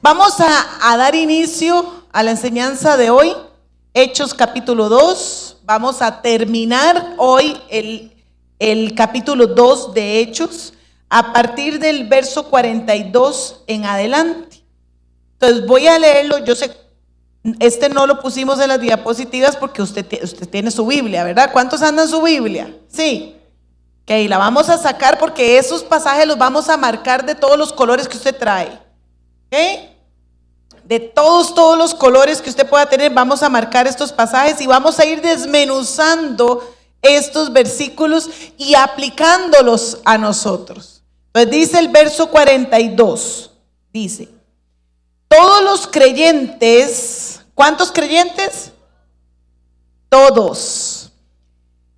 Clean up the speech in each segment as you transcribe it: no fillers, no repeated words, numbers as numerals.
Vamos a dar inicio a la enseñanza de hoy, Hechos capítulo 2. Vamos a terminar hoy el capítulo 2 de Hechos a partir del verso 42 en adelante. Entonces voy a leerlo. Yo sé, no lo pusimos en las diapositivas porque usted tiene su Biblia, ¿verdad? ¿Cuántos andan su Biblia? Sí. Ok, la vamos a sacar porque esos pasajes los vamos a marcar de todos los colores que usted trae. ¿Ok? De todos los colores que usted pueda tener, vamos a marcar estos pasajes y vamos a ir desmenuzando estos versículos y aplicándolos a nosotros. Entonces dice el verso 42, dice: todos los creyentes, ¿cuántos creyentes? Todos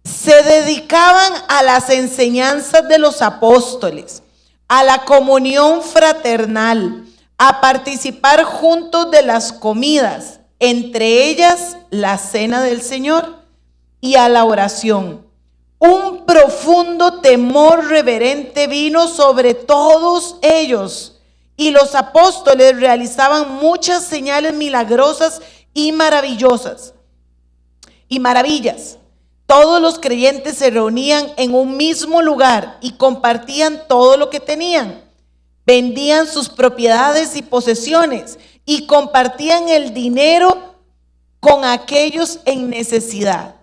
se dedicaban a las enseñanzas de los apóstoles, a la comunión fraternal, a participar juntos de las comidas, entre ellas la cena del Señor, y a la oración. Un profundo temor reverente vino sobre todos ellos, y los apóstoles realizaban muchas señales milagrosas y maravillas. Todos los creyentes se reunían en un mismo lugar y compartían todo lo que tenían. Vendían sus propiedades y posesiones y compartían el dinero con aquellos en necesidad.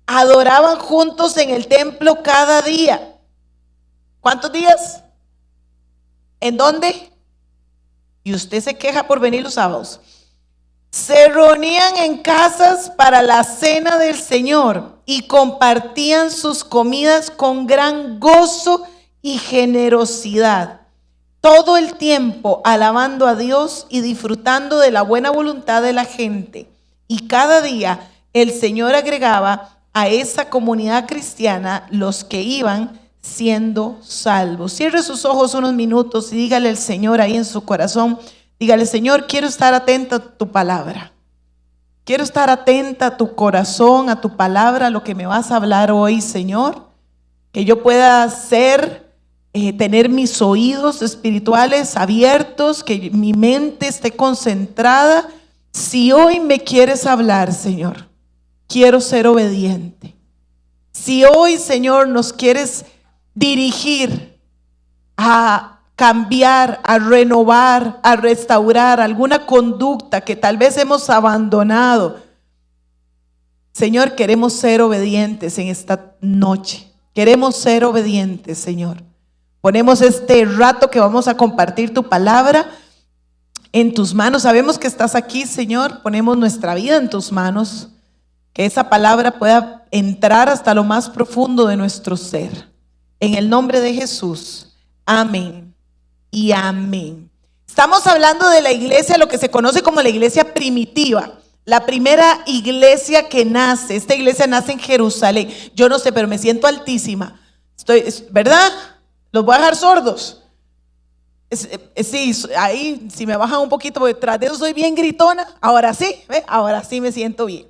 Adoraban juntos en el templo cada día. ¿Cuántos días? ¿En dónde? Y usted se queja por venir los sábados. Se reunían en casas para la cena del Señor y compartían sus comidas con gran gozo y generosidad. Todo el tiempo alabando a Dios y disfrutando de la buena voluntad de la gente. Y cada día el Señor agregaba a esa comunidad cristiana los que iban siendo salvos. Cierre sus ojos unos minutos y dígale al Señor ahí en su corazón. Dígale: Señor, quiero estar atenta a tu palabra. Quiero estar atenta a tu corazón, a tu palabra, a lo que me vas a hablar hoy, Señor. Que yo pueda tener mis oídos espirituales abiertos, que mi mente esté concentrada. Si hoy me quieres hablar, Señor, quiero ser obediente. Si hoy, Señor, nos quieres dirigir a cambiar, a renovar, a restaurar alguna conducta que tal vez hemos abandonado, Señor, queremos ser obedientes en esta noche. Queremos ser obedientes, Señor. Ponemos este rato que vamos a compartir tu palabra en tus manos. Sabemos que estás aquí, Señor. Ponemos nuestra vida en tus manos. Que esa palabra pueda entrar hasta lo más profundo de nuestro ser. En el nombre de Jesús. Amén y amén. Estamos hablando de la iglesia, lo que se conoce como la iglesia primitiva. La primera iglesia que nace. Esta iglesia nace en Jerusalén. Yo no sé, pero me siento altísima. ¿Verdad? Los voy a dejar sordos. Sí, ahí si me bajan un poquito, porque tras de eso soy bien gritona. Ahora sí, ahora sí me siento bien.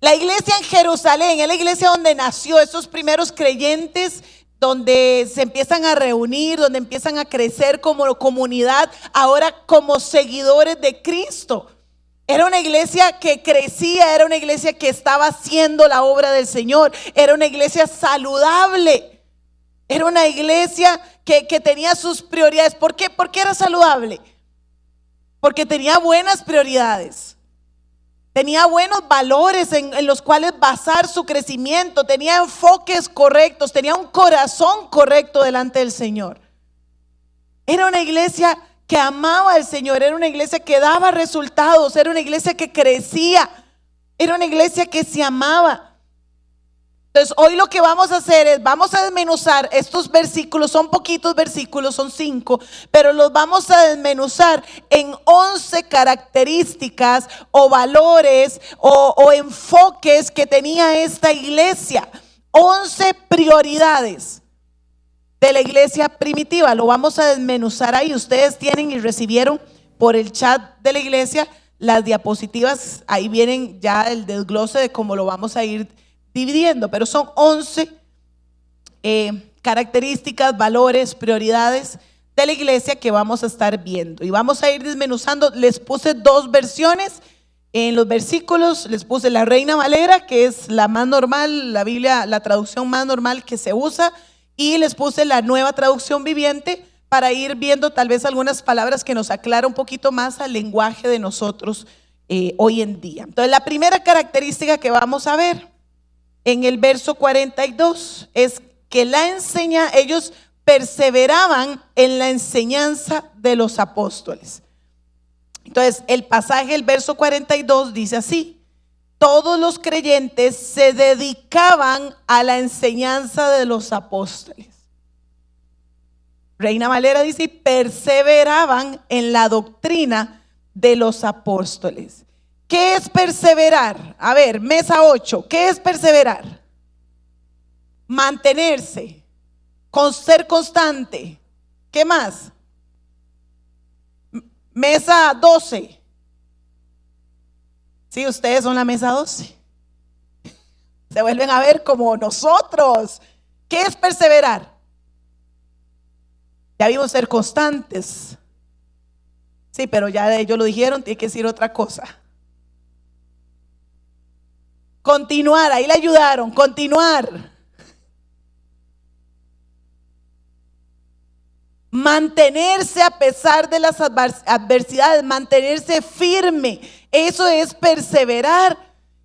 La iglesia en Jerusalén es la iglesia donde nació esos primeros creyentes, donde se empiezan a reunir, donde empiezan a crecer como comunidad, ahora como seguidores de Cristo. Era una iglesia que crecía, era una iglesia que estaba haciendo la obra del Señor, era una iglesia saludable. Era una iglesia que tenía sus prioridades. ¿Por qué? ¿Por qué era saludable? Porque tenía buenas prioridades. Tenía buenos valores en los cuales basar su crecimiento. Tenía enfoques correctos. Tenía un corazón correcto delante del Señor. Era una iglesia que amaba al Señor. Era una iglesia que daba resultados. Era una iglesia que crecía. Era una iglesia que se amaba. Entonces hoy lo que vamos a hacer es, vamos a desmenuzar estos versículos. Son poquitos versículos, son 5, pero los vamos a desmenuzar en 11 características o valores o enfoques que tenía esta iglesia. 11 prioridades de la iglesia primitiva. Lo vamos a desmenuzar ahí. Ustedes tienen y recibieron por el chat de la iglesia las diapositivas. Ahí vienen ya el desglose de cómo lo vamos a ir dividiendo, pero son 11 características, valores, prioridades de la iglesia que vamos a estar viendo. Y vamos a ir desmenuzando. Les puse dos versiones. En los versículos les puse la Reina Valera, que es la más normal, la Biblia, la traducción más normal que se usa. Y les puse la Nueva Traducción Viviente para ir viendo tal vez algunas palabras que nos aclara un poquito más al lenguaje de nosotros hoy en día. Entonces, la primera característica que vamos a ver en el verso 42 es que ellos perseveraban en la enseñanza de los apóstoles. Entonces, el pasaje, el verso 42 dice así: todos los creyentes se dedicaban a la enseñanza de los apóstoles. Reina Valera dice: perseveraban en la doctrina de los apóstoles. ¿Qué es perseverar? A ver, mesa 8, ¿qué es perseverar? Mantenerse, con ser constante. ¿Qué más? Mesa 12. Sí, ustedes son la mesa 12. Se vuelven a ver como nosotros. ¿Qué es perseverar? Ya vimos ser constantes. Sí, pero ya ellos lo dijeron, tiene que decir otra cosa. Continuar, ahí le ayudaron, continuar. Mantenerse a pesar de las adversidades, mantenerse firme, eso es perseverar.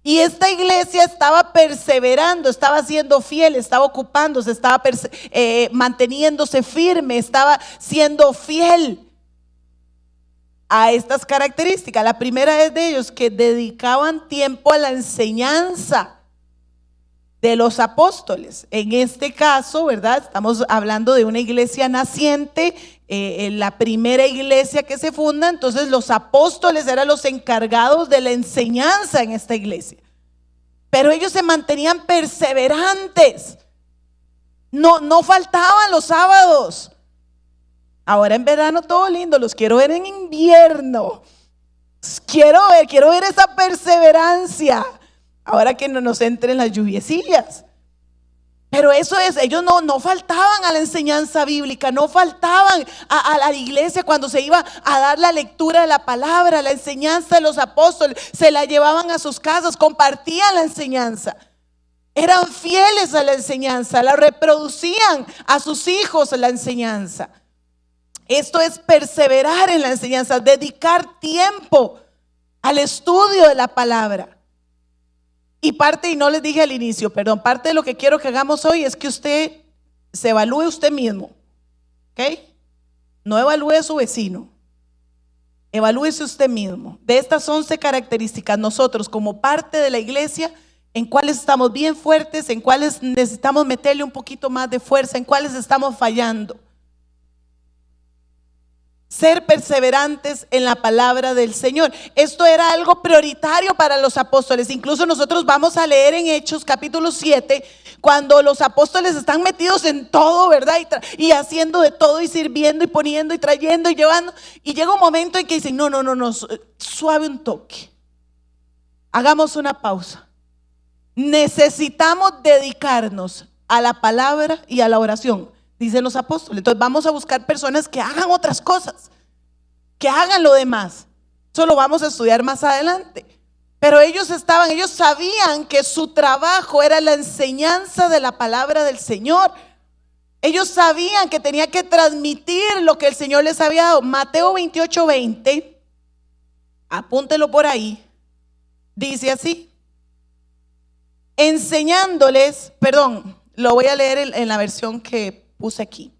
Y esta iglesia estaba perseverando, estaba siendo fiel, estaba ocupándose, estaba manteniéndose firme, estaba siendo fiel a estas características. La primera es de ellos, que dedicaban tiempo a la enseñanza de los apóstoles. En este caso, ¿verdad? Estamos hablando de una iglesia naciente, la primera iglesia que se funda. Entonces los apóstoles eran los encargados de la enseñanza en esta iglesia. Pero ellos se mantenían perseverantes. No faltaban los sábados. Ahora en verano todo lindo, los quiero ver en invierno. Quiero ver esa perseverancia. Ahora que no nos entren las lluviecillas. Pero eso es, ellos no faltaban a la enseñanza bíblica, no faltaban a la iglesia cuando se iba a dar la lectura de la palabra, la enseñanza de los apóstoles, se la llevaban a sus casas, compartían la enseñanza. Eran fieles a la enseñanza, la reproducían a sus hijos la enseñanza. Esto es perseverar en la enseñanza, dedicar tiempo al estudio de la palabra. Y no les dije al inicio, parte de lo que quiero que hagamos hoy es que usted se evalúe usted mismo, ¿ok? No evalúe a su vecino, evalúese usted mismo. De estas 11 características, nosotros como parte de la iglesia, en cuáles estamos bien fuertes, en cuáles necesitamos meterle un poquito más de fuerza, en cuáles estamos fallando. Ser perseverantes en la palabra del Señor. Esto era algo prioritario para los apóstoles. Incluso nosotros vamos a leer en Hechos capítulo 7, cuando los apóstoles están metidos en todo, ¿verdad? Y haciendo de todo y sirviendo y poniendo y trayendo y llevando. Y llega un momento en que dicen, no, suave un toque. Hagamos una pausa. Necesitamos dedicarnos a la palabra y a la oración, dicen los apóstoles. Entonces vamos a buscar personas que hagan otras cosas, que hagan lo demás. Eso lo vamos a estudiar más adelante. Pero ellos sabían que su trabajo era la enseñanza de la palabra del Señor. Ellos sabían que tenía que transmitir lo que el Señor les había dado. Mateo 28:20, apúntelo por ahí, dice así: enseñándoles, lo voy a leer en la versión que puse aquí.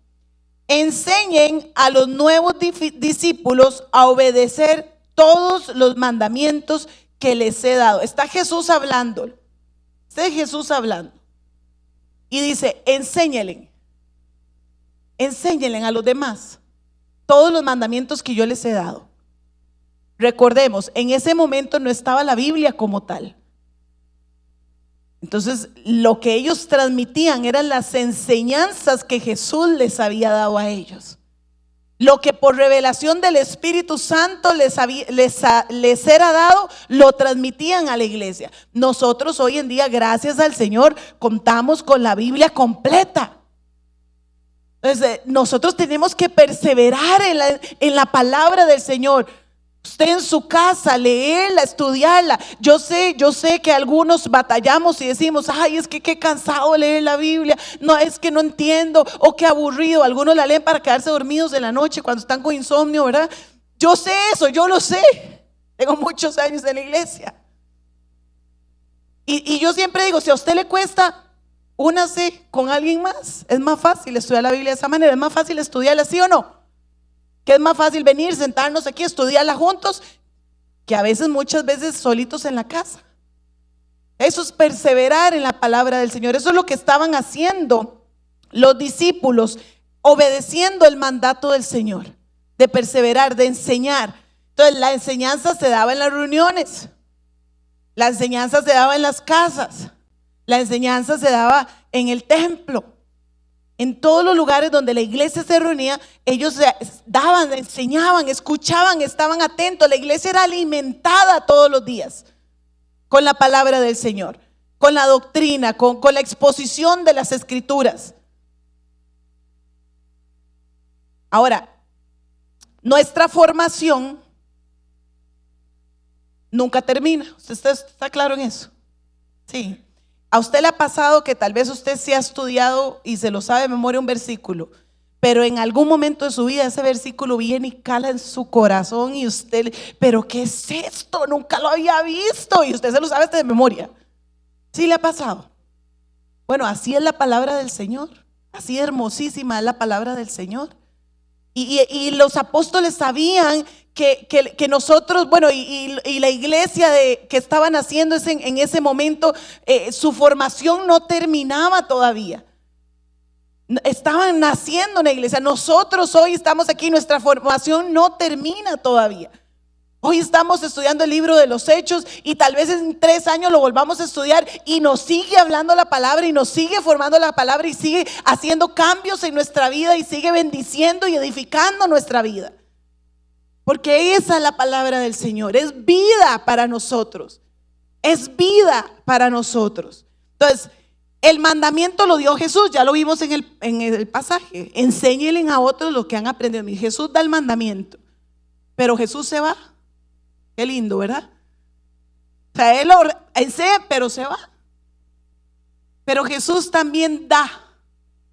Enseñen a los nuevos discípulos a obedecer todos los mandamientos que les he dado. Está Jesús hablando. Y dice, enséñenle a los demás todos los mandamientos que yo les he dado. Recordemos, en ese momento no estaba la Biblia como tal. Entonces, lo que ellos transmitían eran las enseñanzas que Jesús les había dado a ellos. Lo que por revelación del Espíritu Santo les era dado, lo transmitían a la iglesia. Nosotros hoy en día, gracias al Señor, contamos con la Biblia completa. Entonces, nosotros tenemos que perseverar en la palabra del Señor. Usted en su casa, leerla, estudiarla. Yo sé que algunos batallamos y decimos, ay, es que qué cansado leer la Biblia. No, es que no entiendo, o qué aburrido. Algunos la leen para quedarse dormidos en la noche cuando están con insomnio, ¿verdad? Yo sé eso, yo lo sé. Tengo muchos años en la iglesia. Y yo siempre digo, si a usted le cuesta, únase con alguien más. Es más fácil estudiar la Biblia de esa manera. Es más fácil estudiarla, ¿sí o no? Que es más fácil venir, sentarnos aquí, estudiarla juntos, que a veces, muchas veces, solitos en la casa. Eso es perseverar en la palabra del Señor. Eso es lo que estaban haciendo los discípulos, obedeciendo el mandato del Señor, de perseverar, de enseñar. Entonces, la enseñanza se daba en las reuniones, la enseñanza se daba en las casas, la enseñanza se daba en el templo. En todos los lugares donde la iglesia se reunía, ellos daban, enseñaban, escuchaban, estaban atentos. La iglesia era alimentada todos los días con la palabra del Señor, con la doctrina, con la exposición de las escrituras. Ahora, nuestra formación nunca termina. ¿Usted está claro en eso? Sí. ¿A usted le ha pasado que tal vez usted se ha estudiado y se lo sabe de memoria un versículo, pero en algún momento de su vida ese versículo viene y cala en su corazón y usted, pero qué es esto? Nunca lo había visto, y usted se lo sabe de memoria? ¿Sí le ha pasado? Bueno, así es la palabra del Señor, así hermosísima es la palabra del Señor. Y los apóstoles sabían que nosotros, bueno, y la iglesia que estaban haciendo en ese momento, su formación no terminaba todavía. Estaban naciendo una iglesia. Nosotros hoy estamos aquí, nuestra formación no termina todavía. Hoy estamos estudiando el libro de los Hechos y tal vez en 3 años lo volvamos a estudiar y nos sigue hablando la palabra y nos sigue formando la palabra y sigue haciendo cambios en nuestra vida y sigue bendiciendo y edificando nuestra vida. Porque esa es la palabra del Señor, es vida para nosotros, es vida para nosotros. Entonces, el mandamiento lo dio Jesús, ya lo vimos en el pasaje. Enséñenle a otros lo que han aprendido. Jesús da el mandamiento, pero Jesús se va. Qué lindo, ¿verdad? O sea, Él enseña, pero se va. Pero Jesús también da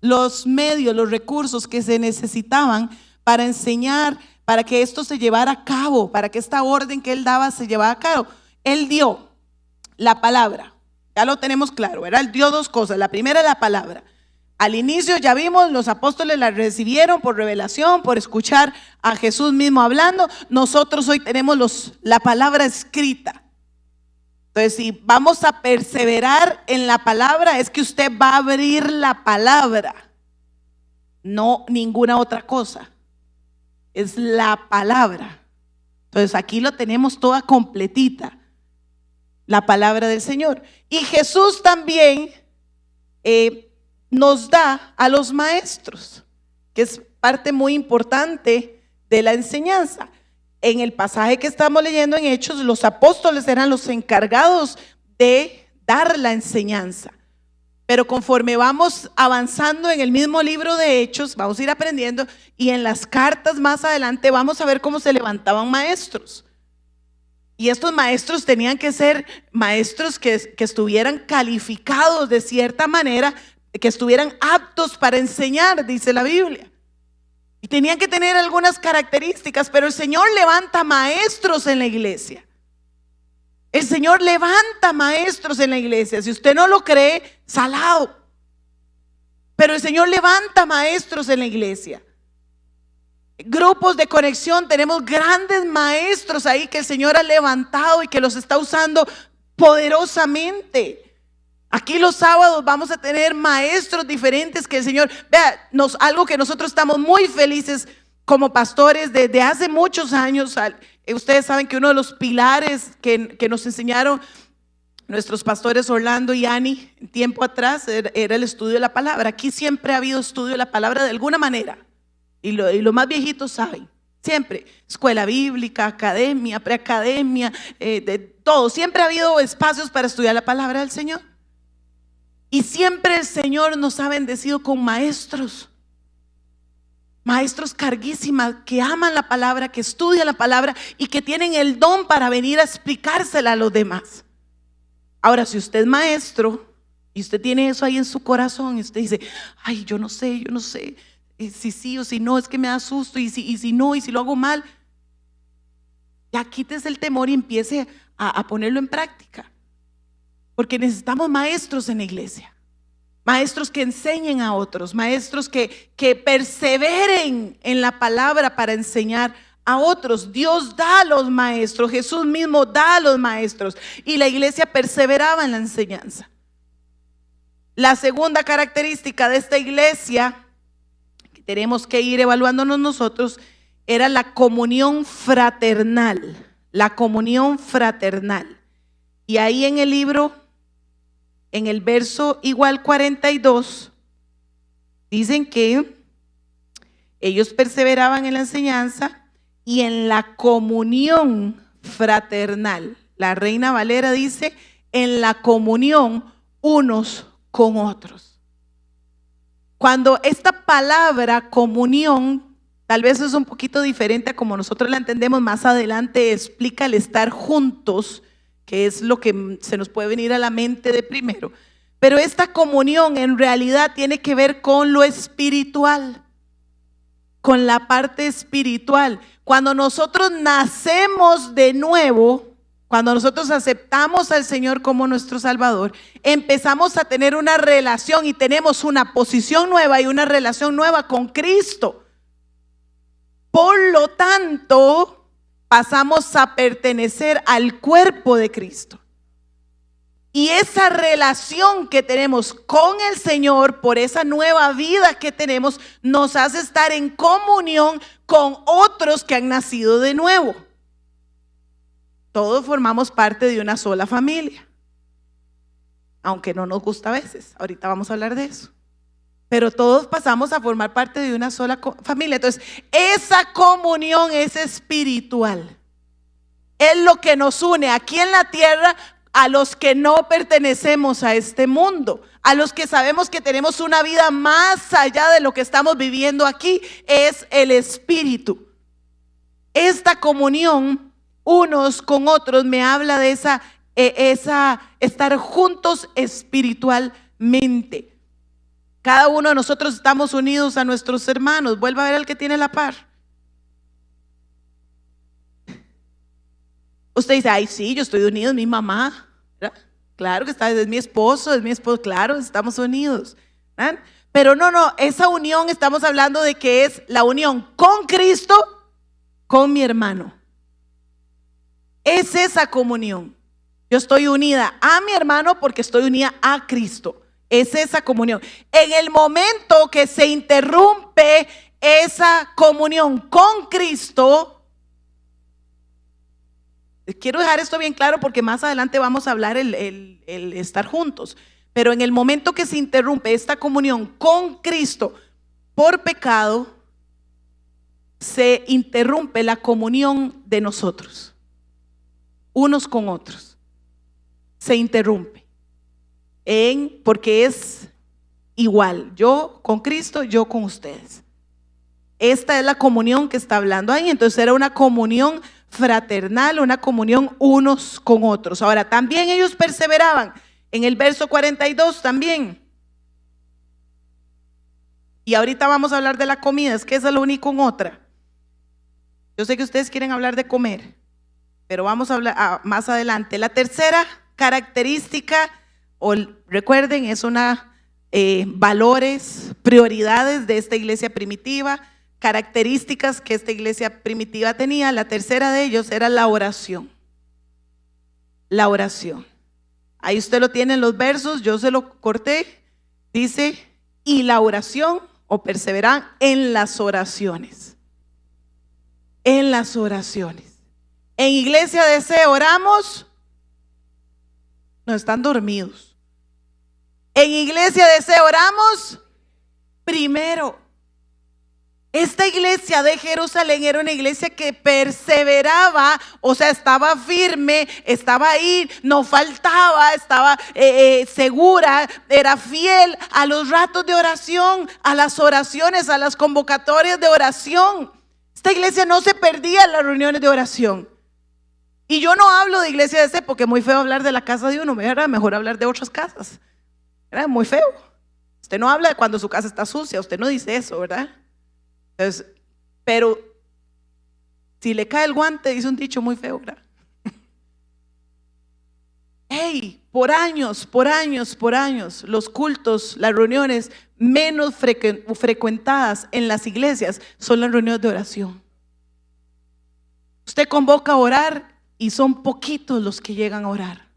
los medios, los recursos que se necesitaban para enseñar, para que esto se llevara a cabo, para que esta orden que Él daba se llevara a cabo. Él dio la palabra, ya lo tenemos claro, ¿verdad? Él dio 2 cosas. La primera es la palabra. Al inicio ya vimos, los apóstoles la recibieron por revelación, por escuchar a Jesús mismo hablando. Nosotros hoy tenemos la palabra escrita. Entonces, si vamos a perseverar en la palabra, es que usted va a abrir la palabra, no ninguna otra cosa. Es la palabra. Entonces, aquí lo tenemos toda completita, la palabra del Señor. Y Jesús también nos da a los maestros, que es parte muy importante de la enseñanza. En el pasaje que estamos leyendo en Hechos, los apóstoles eran los encargados de dar la enseñanza. Pero conforme vamos avanzando en el mismo libro de Hechos, vamos a ir aprendiendo, y en las cartas más adelante vamos a ver cómo se levantaban maestros. Y estos maestros tenían que ser maestros que estuvieran calificados de cierta manera, que estuvieran aptos para enseñar, dice la Biblia. Y tenían que tener algunas características, pero el Señor levanta maestros en la iglesia. El Señor levanta maestros en la iglesia. Si usted no lo cree, salado. Pero el Señor levanta maestros en la iglesia. Grupos de conexión, tenemos grandes maestros ahí que el Señor ha levantado y que los está usando poderosamente. Aquí los sábados vamos a tener maestros diferentes que el Señor, vea, algo que nosotros estamos muy felices como pastores desde hace muchos años. Ustedes saben que uno de los pilares que nos enseñaron nuestros pastores Orlando y Ani tiempo atrás era el estudio de la palabra. Aquí siempre ha habido estudio de la palabra de alguna manera, y los más viejitos saben, siempre, escuela bíblica, academia, preacademia, de todo, siempre ha habido espacios para estudiar la palabra del Señor. Y siempre el Señor nos ha bendecido con maestros. maestros carguísimas que aman la palabra, que estudian la palabra y que tienen el don para venir a explicársela a los demás. Ahora, si usted es maestro y usted tiene eso ahí en su corazón y usted dice, ay, yo no sé, si sí o si no, es que me da susto, y si no, y si lo hago mal, ya quítese el temor y empiece a ponerlo en práctica. Porque necesitamos maestros en la iglesia. Maestros que enseñen a otros, maestros que perseveren en la palabra para enseñar a otros. Dios da a los maestros, Jesús mismo da a los maestros, y la iglesia perseveraba en la enseñanza. La segunda característica de esta iglesia, que tenemos que ir evaluándonos nosotros, era la comunión fraternal. La comunión fraternal. Y ahí en el libro, en el verso igual 42, dicen que ellos perseveraban en la enseñanza y en la comunión fraternal. La Reina Valera dice, en la comunión unos con otros. Cuando esta palabra comunión tal vez es un poquito diferente a como nosotros la entendemos, más adelante explica el estar juntos, que es lo que se nos puede venir a la mente de primero. Pero esta comunión en realidad tiene que ver con lo espiritual, con la parte espiritual. Cuando nosotros nacemos de nuevo, cuando nosotros aceptamos al Señor como nuestro Salvador, empezamos a tener una relación y tenemos una posición nueva y una relación nueva con Cristo. Por lo tanto, pasamos a pertenecer al cuerpo de Cristo. Y esa relación que tenemos con el Señor, por esa nueva vida que tenemos, nos hace estar en comunión con otros que han nacido de nuevo. Todos formamos parte de una sola familia, aunque no nos gusta a veces. Ahorita vamos a hablar de eso. Pero todos pasamos a formar parte de una sola familia. Entonces, esa comunión es espiritual. Es lo que nos une aquí en la tierra a los que no pertenecemos a este mundo, a los que sabemos que tenemos una vida más allá de lo que estamos viviendo aquí. Es el espíritu. Esta comunión unos con otros me habla de esa estar juntos espiritualmente. Cada uno de nosotros estamos unidos a nuestros hermanos. Vuelva a ver al que tiene la par. Usted dice, ay, sí, yo estoy unido, es mi mamá, ¿verdad? Claro que está, es mi esposo, claro, estamos unidos, ¿verdad? Pero no, esa unión estamos hablando de que es la unión con Cristo, con mi hermano. Es esa comunión. Yo estoy unida a mi hermano porque estoy unida a Cristo. Es esa comunión. En el momento que se interrumpe esa comunión con Cristo, quiero dejar esto bien claro porque más adelante vamos a hablar el estar juntos. Pero en el momento que se interrumpe esta comunión con Cristo por pecado, se interrumpe la comunión de nosotros, unos con otros. Se interrumpe. Porque es igual, yo con Cristo, yo con ustedes. Esta es la comunión que está hablando ahí. Entonces era una comunión fraternal, una comunión unos con otros. Ahora, también ellos perseveraban en el verso 42 también. Y ahorita vamos a hablar de la comida, es que esa es lo único en otra. Yo sé que ustedes quieren hablar de comer, pero vamos a hablar más adelante. La tercera característica, recuerden, es valores, prioridades de esta iglesia primitiva, características que esta iglesia primitiva tenía. La tercera de ellos era la oración. La oración. Ahí usted lo tiene en los versos, yo se lo corté. Dice, y la oración, o perseveran en las oraciones. En las oraciones. En Iglesia DC oramos. No, están dormidos. En Iglesia DC oramos primero. Esta iglesia de Jerusalén era una iglesia que perseveraba, o sea, estaba firme, estaba ahí, no faltaba, estaba segura, era fiel a los ratos de oración, a las oraciones, a las convocatorias de oración. Esta iglesia no se perdía en las reuniones de oración. Y yo no hablo de iglesia de porque es muy feo hablar de la casa de uno, ¿verdad? Mejor hablar de otras casas. Era muy feo. Usted no habla de cuando su casa está sucia, usted no dice eso, ¿verdad? Entonces, pero si le cae el guante, dice un dicho muy feo, ¿verdad? Hey, por años, los cultos, las reuniones menos frecuentadas en las iglesias son las reuniones de oración. Usted convoca a orar y son poquitos los que llegan a orar.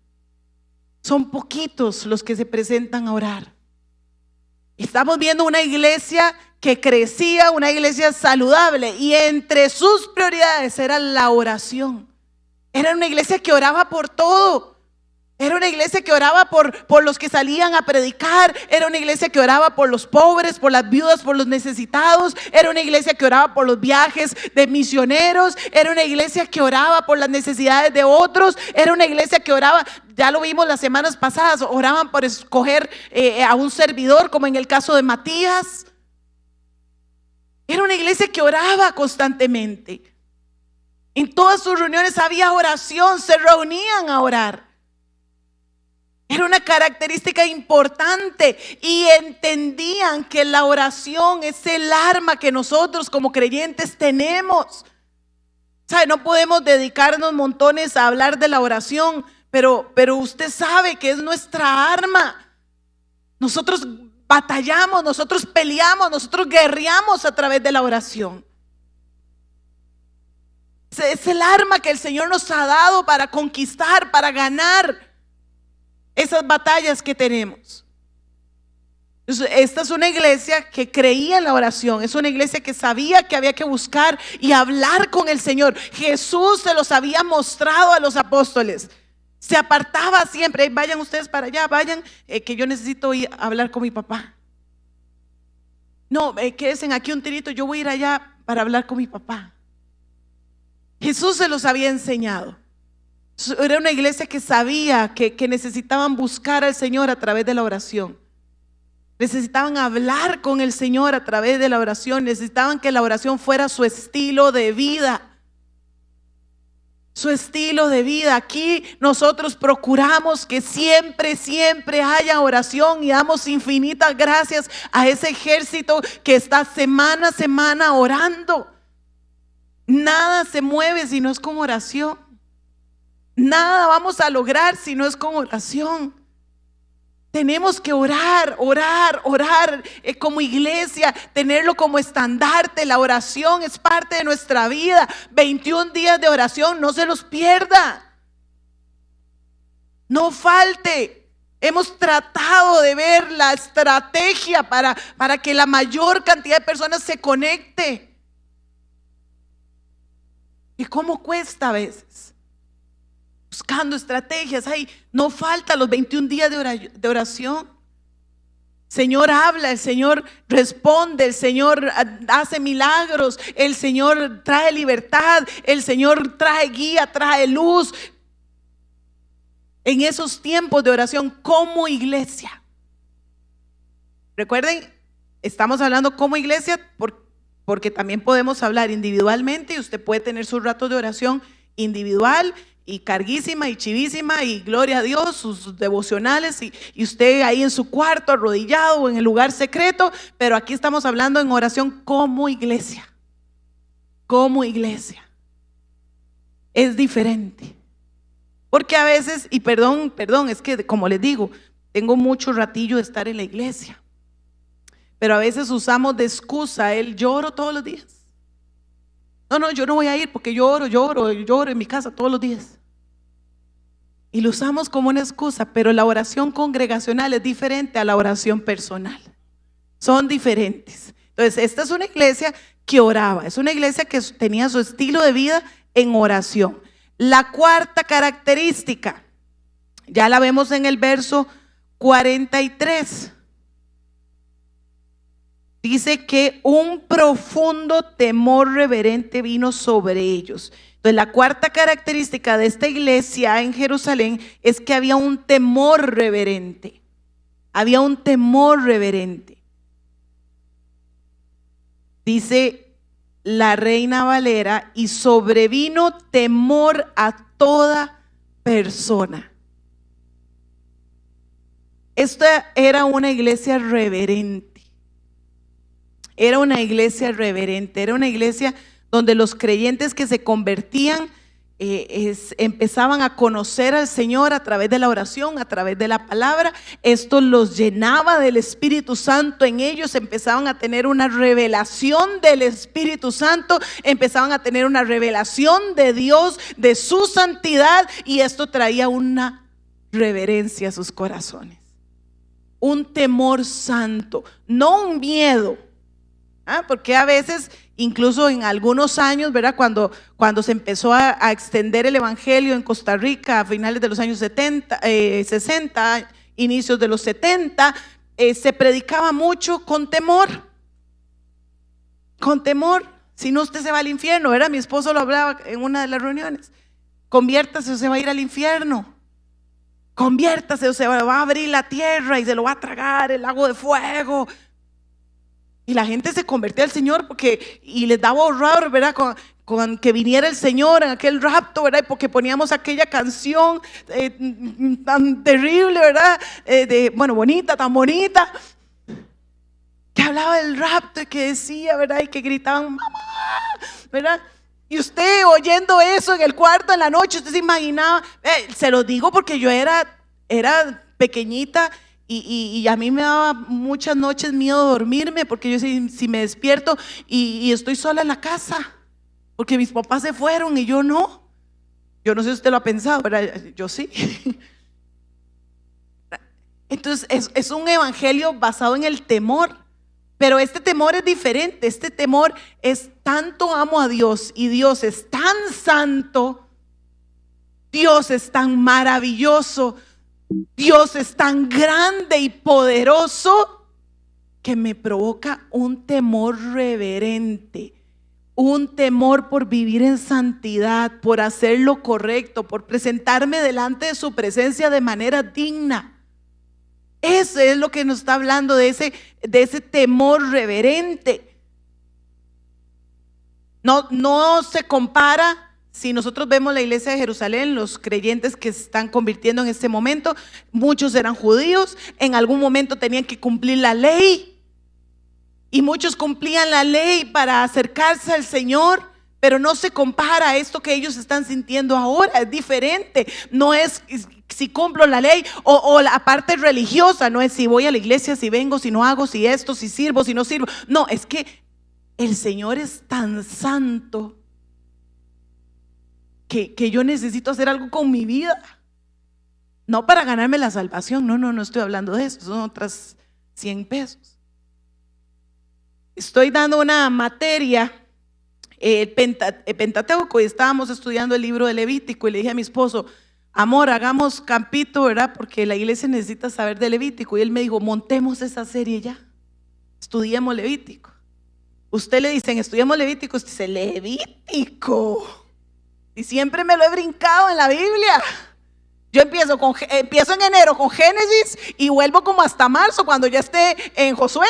Son poquitos los que se presentan a orar. Estamos viendo una iglesia que crecía, una iglesia saludable, y entre sus prioridades era la oración. Era una iglesia que oraba por todo. Era una iglesia que oraba por los que salían a predicar. Era una iglesia que oraba por los pobres, por las viudas, por los necesitados. Era una iglesia que oraba por los viajes de misioneros. Era una iglesia que oraba por las necesidades de otros. Era una iglesia que oraba, ya lo vimos las semanas pasadas, oraban por escoger a un servidor, como en el caso de Matías. Era una iglesia que oraba constantemente. En todas sus reuniones había oración, se reunían a orar. Era una característica importante y entendían que la oración es el arma que nosotros como creyentes tenemos. ¿Sabe? No podemos dedicarnos montones a hablar de la oración, pero usted sabe que es nuestra arma. Nosotros batallamos, nosotros peleamos, nosotros guerreamos a través de la oración. Es el arma que el Señor nos ha dado para conquistar, para ganar esas batallas que tenemos. Esta es una iglesia que creía en la oración. Es una iglesia que sabía que había que buscar y hablar con el Señor. Jesús se los había mostrado a los apóstoles. Se apartaba siempre. Vayan ustedes para allá, vayan, que yo necesito ir a hablar con mi papá. No, quédense aquí un tirito, yo voy a ir allá para hablar con mi papá. Jesús se los había enseñado. Era una iglesia que sabía que necesitaban buscar al Señor a través de la oración. Necesitaban hablar con el Señor a través de la oración. Necesitaban que la oración fuera su estilo de vida. Su estilo de vida. Aquí nosotros procuramos que siempre haya oración y damos infinitas gracias a ese ejército que está semana a semana orando. Nada se mueve si no es con oración. Nada vamos a lograr si no es con oración. Tenemos que orar como iglesia, tenerlo como estandarte. La oración es parte de nuestra vida. 21 días de oración, no se los pierda. No falte. Hemos tratado de ver la estrategia para que la mayor cantidad de personas se conecte. ¿Y cómo cuesta a veces? Buscando estrategias, ay, no falta los 21 días de oración. Señor habla, el Señor responde, el Señor hace milagros, el Señor trae libertad, el Señor trae guía, trae luz. En esos tiempos de oración como iglesia. Recuerden, estamos hablando como iglesia porque también podemos hablar individualmente y usted puede tener sus ratos de oración individual y carguísima y chivísima y gloria a Dios, sus devocionales y usted ahí en su cuarto arrodillado o en el lugar secreto, pero aquí estamos hablando en oración como iglesia. Como iglesia. Es diferente. Porque a veces, y perdón, es que como les digo, tengo mucho ratillo de estar en la iglesia, pero a veces usamos de excusa el lloro todos los días. No, yo no voy a ir porque lloro en mi casa todos los días. Y lo usamos como una excusa, pero la oración congregacional es diferente a la oración personal. Son diferentes. Entonces, esta es una iglesia que oraba, es una iglesia que tenía su estilo de vida en oración. La cuarta característica, ya la vemos en el verso 43. dice que un profundo temor reverente vino sobre ellos. Entonces, la cuarta característica de esta iglesia en Jerusalén es que había un temor reverente. Había un temor reverente. Dice la Reina Valera, y sobrevino temor a toda persona. Esta era una iglesia reverente. Era una iglesia reverente. Era una iglesia donde los creyentes que se convertían empezaban a conocer al Señor a través de la oración, a través de la palabra. Esto los llenaba del Espíritu Santo en ellos, empezaban a tener una revelación del Espíritu Santo, empezaban a tener una revelación de Dios, de su santidad, y esto traía una reverencia a sus corazones, un temor santo, no un miedo. Porque a veces, incluso en algunos años, ¿verdad? Cuando se empezó a extender el evangelio en Costa Rica a finales de los años 60, inicios de los 70, se predicaba mucho con temor. Con temor. Si no, usted se va al infierno, ¿verdad? Mi esposo lo hablaba en una de las reuniones. Conviértase o se va a ir al infierno. Conviértase o se va a abrir la tierra y se lo va a tragar el lago de fuego. Y la gente se convertía al Señor y les daba horror, ¿verdad? Con que viniera el Señor en aquel rapto, ¿verdad? Porque poníamos aquella canción tan terrible, ¿verdad? Bonita, tan bonita, que hablaba del rapto y que decía, ¿verdad? Y que gritaban, mamá, ¿verdad? Y usted oyendo eso en el cuarto en la noche, usted se imaginaba, se lo digo porque yo era pequeñita. Y a mí me daba muchas noches miedo dormirme, porque yo si me despierto y estoy sola en la casa, porque mis papás se fueron y yo no. Yo no sé si usted lo ha pensado, ¿verdad? Yo sí. Entonces es un evangelio basado en el temor, pero este temor es diferente. Este temor es tanto amo a Dios y Dios es tan santo, Dios es tan maravilloso, Dios es tan grande y poderoso que me provoca un temor reverente, un temor por vivir en santidad, por hacer lo correcto, por presentarme delante de su presencia de manera digna. Eso es lo que nos está hablando de ese temor reverente. No se compara. Si nosotros vemos la iglesia de Jerusalén, los creyentes que se están convirtiendo en este momento, muchos eran judíos, en algún momento tenían que cumplir la ley, y muchos cumplían la ley para acercarse al Señor, pero no se compara a esto que ellos están sintiendo ahora. Es diferente. No es si cumplo la ley o la parte religiosa, no es si voy a la iglesia, si vengo, si no hago, si esto, si sirvo, si no sirvo. No, es que el Señor es tan santo que yo necesito hacer algo con mi vida, no para ganarme la salvación. No estoy hablando de eso, son otras 100 pesos. Estoy dando una materia, Pentateuco, y estábamos estudiando el libro de Levítico, y le dije a mi esposo, amor, hagamos campito, ¿verdad? Porque la iglesia necesita saber de Levítico. Y él me dijo, montemos esa serie ya, estudiemos Levítico. Usted le dicen, estudiemos Levítico, usted dice, Levítico, y siempre me lo he brincado en la Biblia. Yo empiezo en enero con Génesis y vuelvo como hasta marzo cuando ya esté en Josué.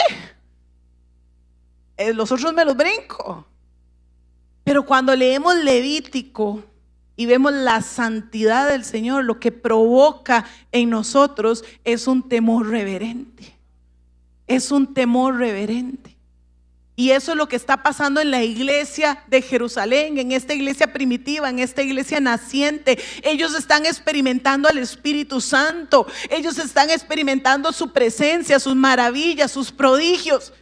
Los otros me los brinco. Pero cuando leemos Levítico y vemos la santidad del Señor, lo que provoca en nosotros es un temor reverente. Es un temor reverente. Y eso es lo que está pasando en la iglesia de Jerusalén, en esta iglesia primitiva, en esta iglesia naciente. Ellos están experimentando al Espíritu Santo. Ellos están experimentando su presencia, sus maravillas, sus prodigios.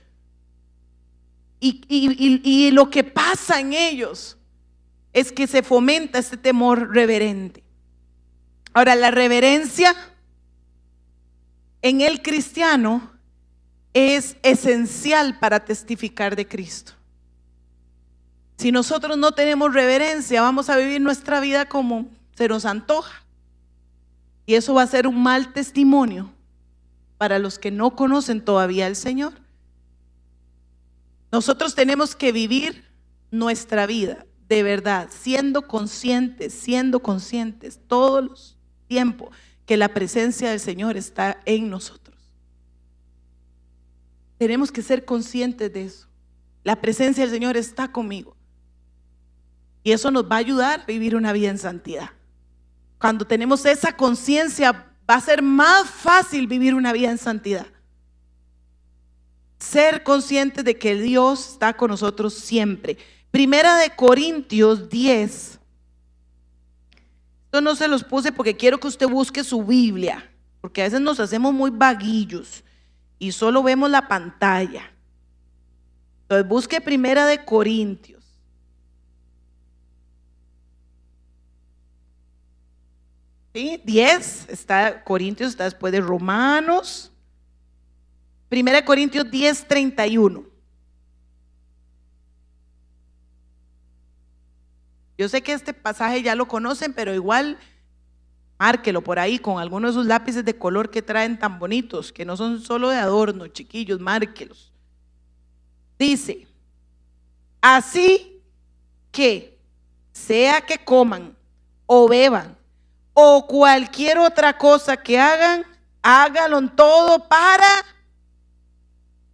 Y lo que pasa en ellos es que se fomenta este temor reverente. Ahora, la reverencia en el cristiano es esencial para testificar de Cristo. Si nosotros no tenemos reverencia, vamos a vivir nuestra vida como se nos antoja, y eso va a ser un mal testimonio para los que no conocen todavía al Señor. Nosotros tenemos que vivir nuestra vida de verdad, siendo conscientes todos los tiempos que la presencia del Señor está en nosotros. Tenemos que ser conscientes de eso. La presencia del Señor está conmigo. Y eso nos va a ayudar a vivir una vida en santidad. Cuando tenemos esa conciencia, va a ser más fácil vivir una vida en santidad. Ser conscientes de que Dios está con nosotros siempre. Primera de Corintios 10. Esto no se los puse porque quiero que usted busque su Biblia, porque a veces nos hacemos muy vaguillos y solo vemos la pantalla. Entonces busque Primera de Corintios. ¿Sí? 10, está Corintios, está después de Romanos. Primera de Corintios 10:31. Yo sé que este pasaje ya lo conocen, pero igual márquelo por ahí con algunos de esos lápices de color que traen tan bonitos, que no son solo de adorno, chiquillos, márquelos. Dice: así que sea que coman o beban o cualquier otra cosa que hagan, háganlo todo para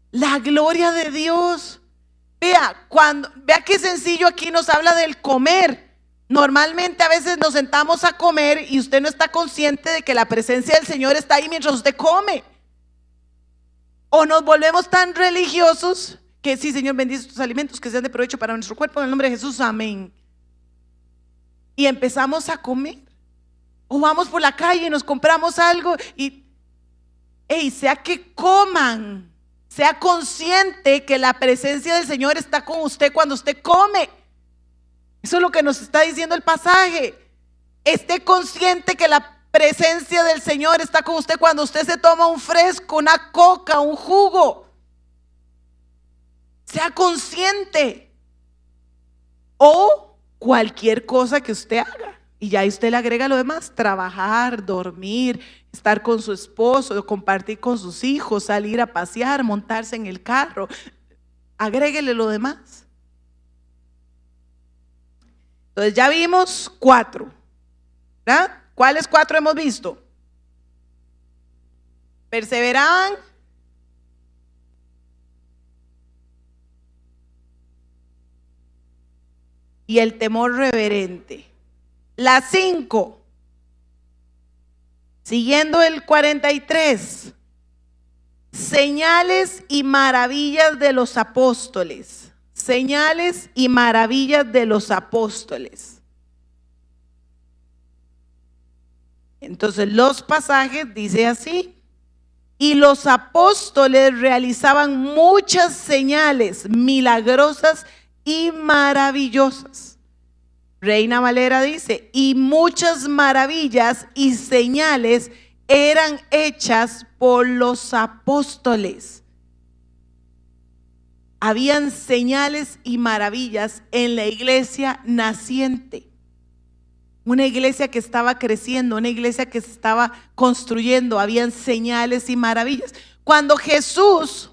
la gloria de Dios. Vea qué sencillo, aquí nos habla del comer. Normalmente a veces nos sentamos a comer y usted no está consciente de que la presencia del Señor está ahí mientras usted come. O nos volvemos tan religiosos que sí, Señor, bendice estos alimentos que sean de provecho para nuestro cuerpo, en el nombre de Jesús, amén. Y empezamos a comer. O vamos por la calle y nos compramos algo y sea que coman, sea consciente que la presencia del Señor está con usted cuando usted come. Eso es lo que nos está diciendo el pasaje. Esté consciente que la presencia del Señor está con usted cuando usted se toma un fresco, una coca, un jugo. Sea consciente. O cualquier cosa que usted haga. Y ya usted le agrega lo demás: trabajar, dormir, estar con su esposo, compartir con sus hijos, salir a pasear, montarse en el carro. Agréguele lo demás. Entonces ya vimos 4, ¿verdad? ¿Cuáles 4 hemos visto? Perseveraban, y el temor reverente. Las 5, siguiendo el 43, señales y maravillas de los apóstoles. Señales y maravillas de los apóstoles. Entonces los pasajes dice así: y los apóstoles realizaban muchas señales milagrosas y maravillosas. Reina Valera dice: y muchas maravillas y señales eran hechas por los apóstoles. Habían señales y maravillas en la iglesia naciente. Una iglesia que estaba creciendo, una iglesia que se estaba construyendo. Habían señales y maravillas. Cuando Jesús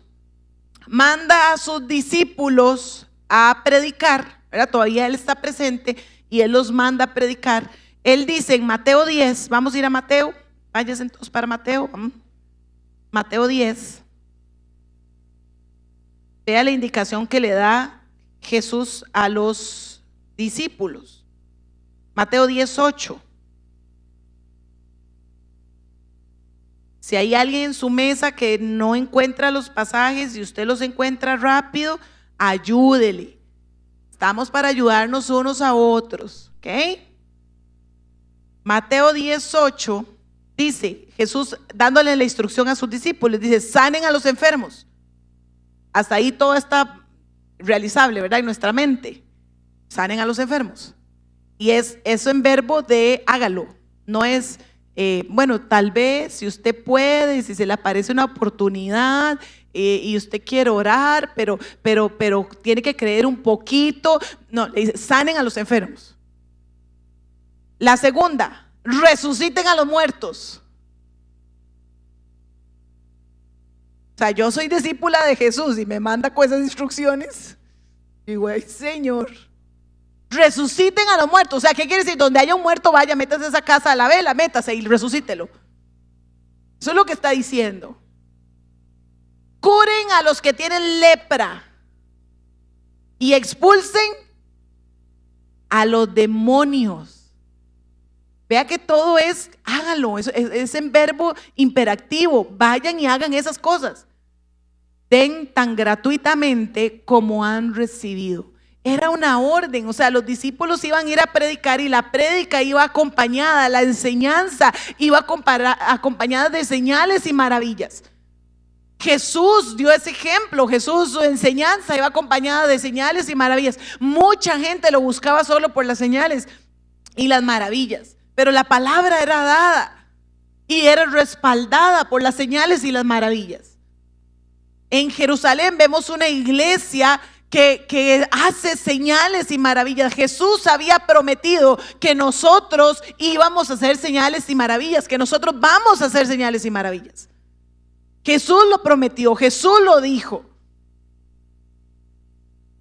manda a sus discípulos a predicar, ¿verdad? Todavía Él está presente y Él los manda a predicar. Él dice en Mateo 10, vamos a ir a Mateo, váyanse entonces para Mateo, Mateo 10. Vea la indicación que le da Jesús a los discípulos. Mateo 10:8. Si hay alguien en su mesa que no encuentra los pasajes y usted los encuentra rápido, ayúdele. Estamos para ayudarnos unos a otros, ¿ok? Mateo 10:8 dice, Jesús dándole la instrucción a sus discípulos, dice: sanen a los enfermos. Hasta ahí todo está realizable, ¿verdad? En nuestra mente. Sanen a los enfermos. Y es eso en verbo de hágalo. No es, bueno, tal vez si usted puede, si se le aparece una oportunidad y usted quiere orar, pero tiene que creer un poquito. No, le dice: sanen a los enfermos. La segunda: resuciten a los muertos. O sea, yo soy discípula de Jesús y me manda con esas instrucciones. Digo, ay, Señor, resuciten a los muertos. O sea, ¿qué quiere decir? Donde haya un muerto, vaya, métase a esa casa a la vela, métase y resucítelo. Eso es lo que está diciendo. Curen a los que tienen lepra y expulsen a los demonios. Vea que todo es, háganlo, es en verbo imperativo. Vayan y hagan esas cosas. Den tan gratuitamente como han recibido. Era una orden, o sea, los discípulos iban a ir a predicar y la prédica iba acompañada, la enseñanza iba acompañada de señales y maravillas. Jesús dio ese ejemplo, Jesús, su enseñanza iba acompañada de señales y maravillas. Mucha gente lo buscaba solo por las señales y las maravillas, pero la palabra era dada y era respaldada por las señales y las maravillas. En Jerusalén vemos una iglesia que hace señales y maravillas. Jesús había prometido que nosotros íbamos a hacer señales y maravillas, que nosotros vamos a hacer señales y maravillas. Jesús lo prometió, Jesús lo dijo.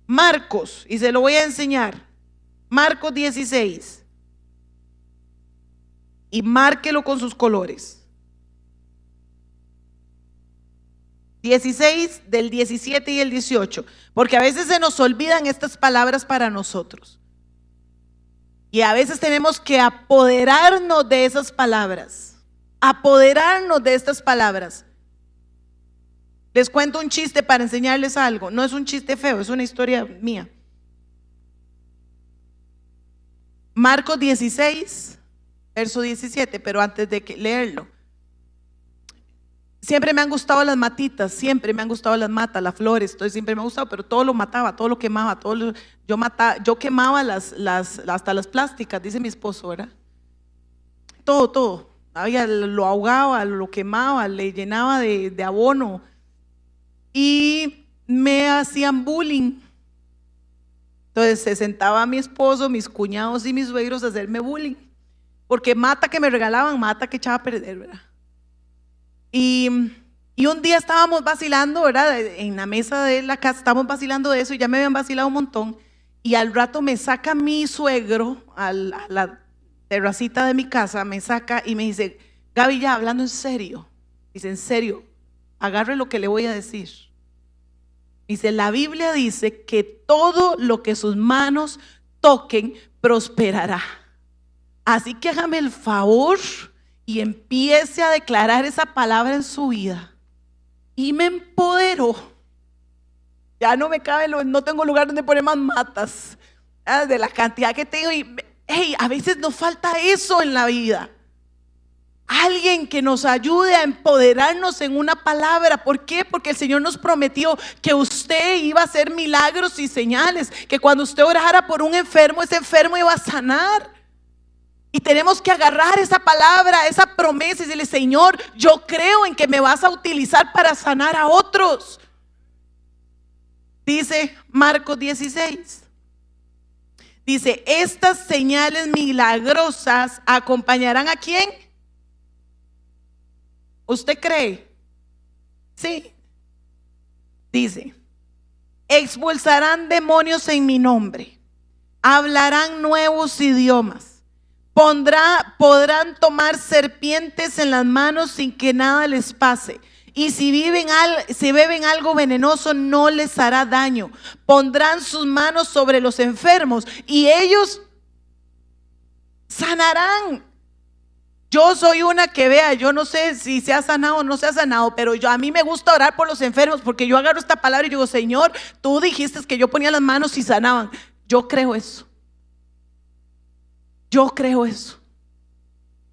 Marcos, y se lo voy a enseñar, Marcos 16, y márquelo con sus colores. 16 del 17 y el 18, porque a veces se nos olvidan estas palabras para nosotros. Y a veces tenemos que apoderarnos de esas palabras, apoderarnos de estas palabras. Les cuento un chiste para enseñarles algo. No es un chiste feo, es una historia mía. Marcos 16, verso 17, pero antes de leerlo. Siempre me han gustado las matitas, siempre me han gustado las matas, las flores, todo siempre me ha gustado, pero todo lo mataba, todo lo quemaba, yo quemaba hasta las plásticas, dice mi esposo, ¿verdad? Todo, lo ahogaba, lo quemaba, le llenaba de abono y me hacían bullying. Entonces se sentaba mi esposo, mis cuñados y mis suegros a hacerme bullying, porque mata que me regalaban, mata que echaba a perder, ¿verdad? Y un día estábamos vacilando, ¿verdad? En la mesa de la casa estábamos vacilando de eso y ya me habían vacilado un montón. Y al rato me saca mi suegro a la terracita de mi casa, me saca y me dice, Gaby, ya hablando en serio. Dice, en serio, agarre lo que le voy a decir. Dice, la Biblia dice que todo lo que sus manos toquen prosperará. Así que hágame el favor y empiece a declarar esa palabra en su vida. Y me empoderó. Ya no me cabe, no tengo lugar donde poner más matas, de la cantidad que tengo. Y a veces nos falta eso en la vida. Alguien que nos ayude a empoderarnos en una palabra. ¿Por qué? Porque el Señor nos prometió que usted iba a hacer milagros y señales, que cuando usted orara por un enfermo, ese enfermo iba a sanar. Y tenemos que agarrar esa palabra, esa promesa y decirle, Señor, yo creo en que me vas a utilizar para sanar a otros. Dice Marcos 16. Dice, estas señales milagrosas acompañarán ¿a quién? ¿Usted cree? Sí. Dice, expulsarán demonios en mi nombre, hablarán nuevos idiomas. Podrán tomar serpientes en las manos sin que nada les pase. Y si beben algo venenoso no les hará daño. Pondrán sus manos sobre los enfermos y ellos sanarán. Yo soy una que vea, yo no sé si se ha sanado o no se ha sanado, pero a mí me gusta orar por los enfermos porque yo agarro esta palabra y digo, Señor, tú dijiste que yo ponía las manos y sanaban. Yo creo eso. Yo creo eso.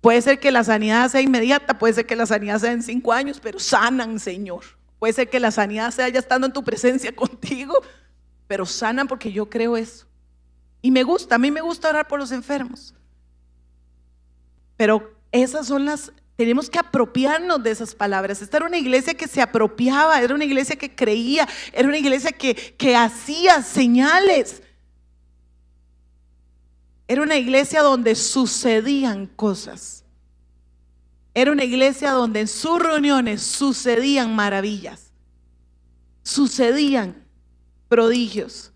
Puede ser que la sanidad sea inmediata, puede ser que la sanidad sea en 5 años, pero sanan, Señor. Puede ser que la sanidad sea ya estando en tu presencia contigo, pero sanan porque yo creo eso. Y a mí me gusta orar por los enfermos. Pero esas son tenemos que apropiarnos de esas palabras. Esta era una iglesia que se apropiaba, era una iglesia que creía, era una iglesia que hacía señales. Era una iglesia donde sucedían cosas. Era una iglesia donde en sus reuniones sucedían maravillas. sucedían prodigios,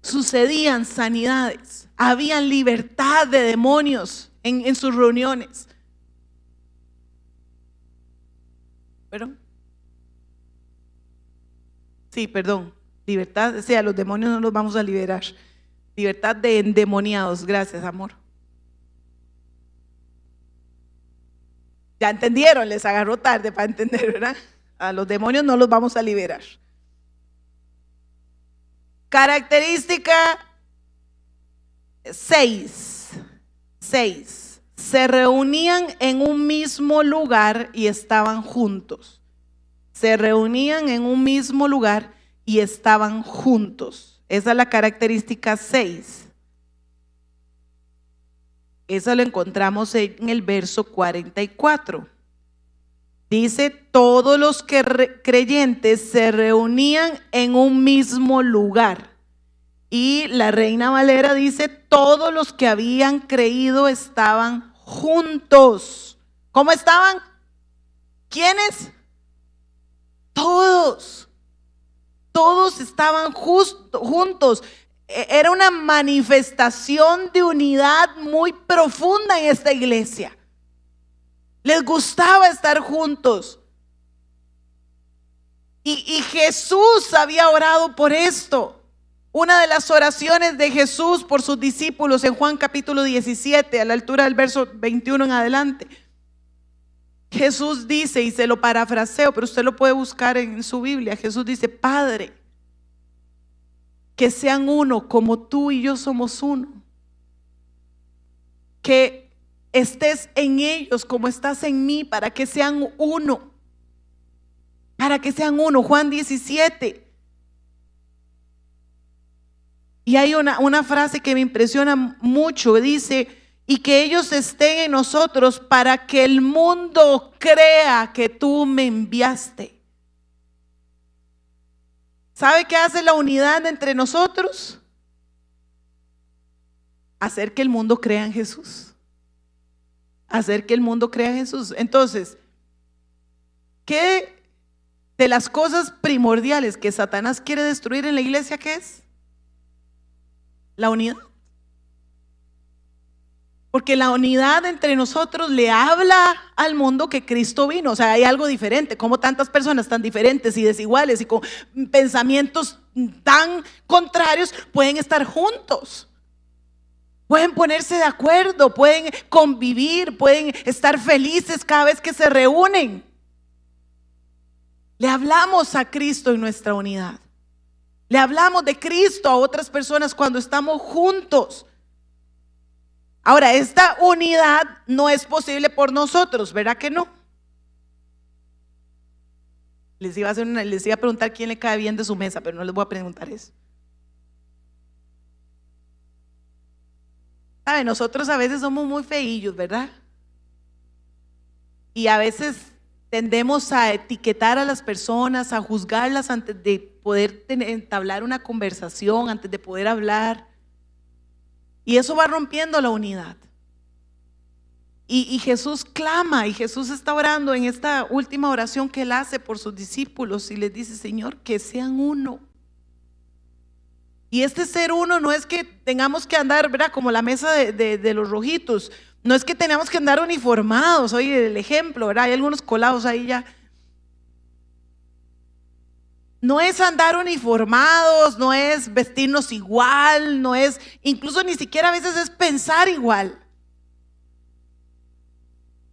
sucedían sanidades, habían libertad de demonios en sus reuniones. ¿Perdón? Sí, perdón. Libertad, o sea, los demonios no los vamos a liberar. Libertad de endemoniados. Gracias, amor. Ya entendieron, les agarró tarde para entender, ¿verdad? A los demonios no los vamos a liberar. Característica 6. Se reunían en un mismo lugar y estaban juntos. Se reunían en un mismo lugar y estaban juntos. Esa es la característica 6. Eso lo encontramos en el verso 44. Dice, todos los creyentes se reunían en un mismo lugar. Y la Reina Valera dice, todos los que habían creído estaban juntos. ¿Cómo estaban? ¿Quiénes? Todos. Todos estaban juntos. Era una manifestación de unidad muy profunda en esta iglesia. Les gustaba estar juntos. Y Jesús había orado por esto. Una de las oraciones de Jesús por sus discípulos en Juan capítulo 17, a la altura del verso 21 en adelante. Jesús dice, y se lo parafraseo, pero usted lo puede buscar en su Biblia. Jesús dice, Padre, que sean uno como tú y yo somos uno. Que estés en ellos como estás en mí, para que sean uno. Para que sean uno. Juan 17. Y hay una frase que me impresiona mucho. Dice, y que ellos estén en nosotros para que el mundo crea que tú me enviaste. ¿Sabe qué hace la unidad entre nosotros? Hacer que el mundo crea en Jesús. Hacer que el mundo crea en Jesús. Entonces, ¿qué de las cosas primordiales que Satanás quiere destruir en la iglesia qué es? La unidad. Porque la unidad entre nosotros le habla al mundo que Cristo vino. O sea, hay algo diferente. Como tantas personas tan diferentes y desiguales y con pensamientos tan contrarios pueden estar juntos. Pueden ponerse de acuerdo, pueden convivir, pueden estar felices cada vez que se reúnen. Le hablamos a Cristo en nuestra unidad. Le hablamos de Cristo a otras personas cuando estamos juntos. Ahora, esta unidad no es posible por nosotros, ¿verdad que no? Les iba a preguntar quién le cae bien de su mesa, pero no les voy a preguntar eso. ¿Sabe? Nosotros a veces somos muy feillos, ¿verdad? Y a veces tendemos a etiquetar a las personas, a juzgarlas antes de poder entablar una conversación, antes de poder hablar. Y eso va rompiendo la unidad. Y Jesús clama, y Jesús está orando en esta última oración que Él hace por sus discípulos y les dice, Señor, que sean uno. Y este ser uno no es que tengamos que andar, ¿verdad? Como la mesa de los rojitos. No es que tengamos que andar uniformados. Oye, el ejemplo, ¿verdad? Hay algunos colados ahí ya. No es andar uniformados, no es vestirnos igual, no es, incluso ni siquiera a veces es pensar igual.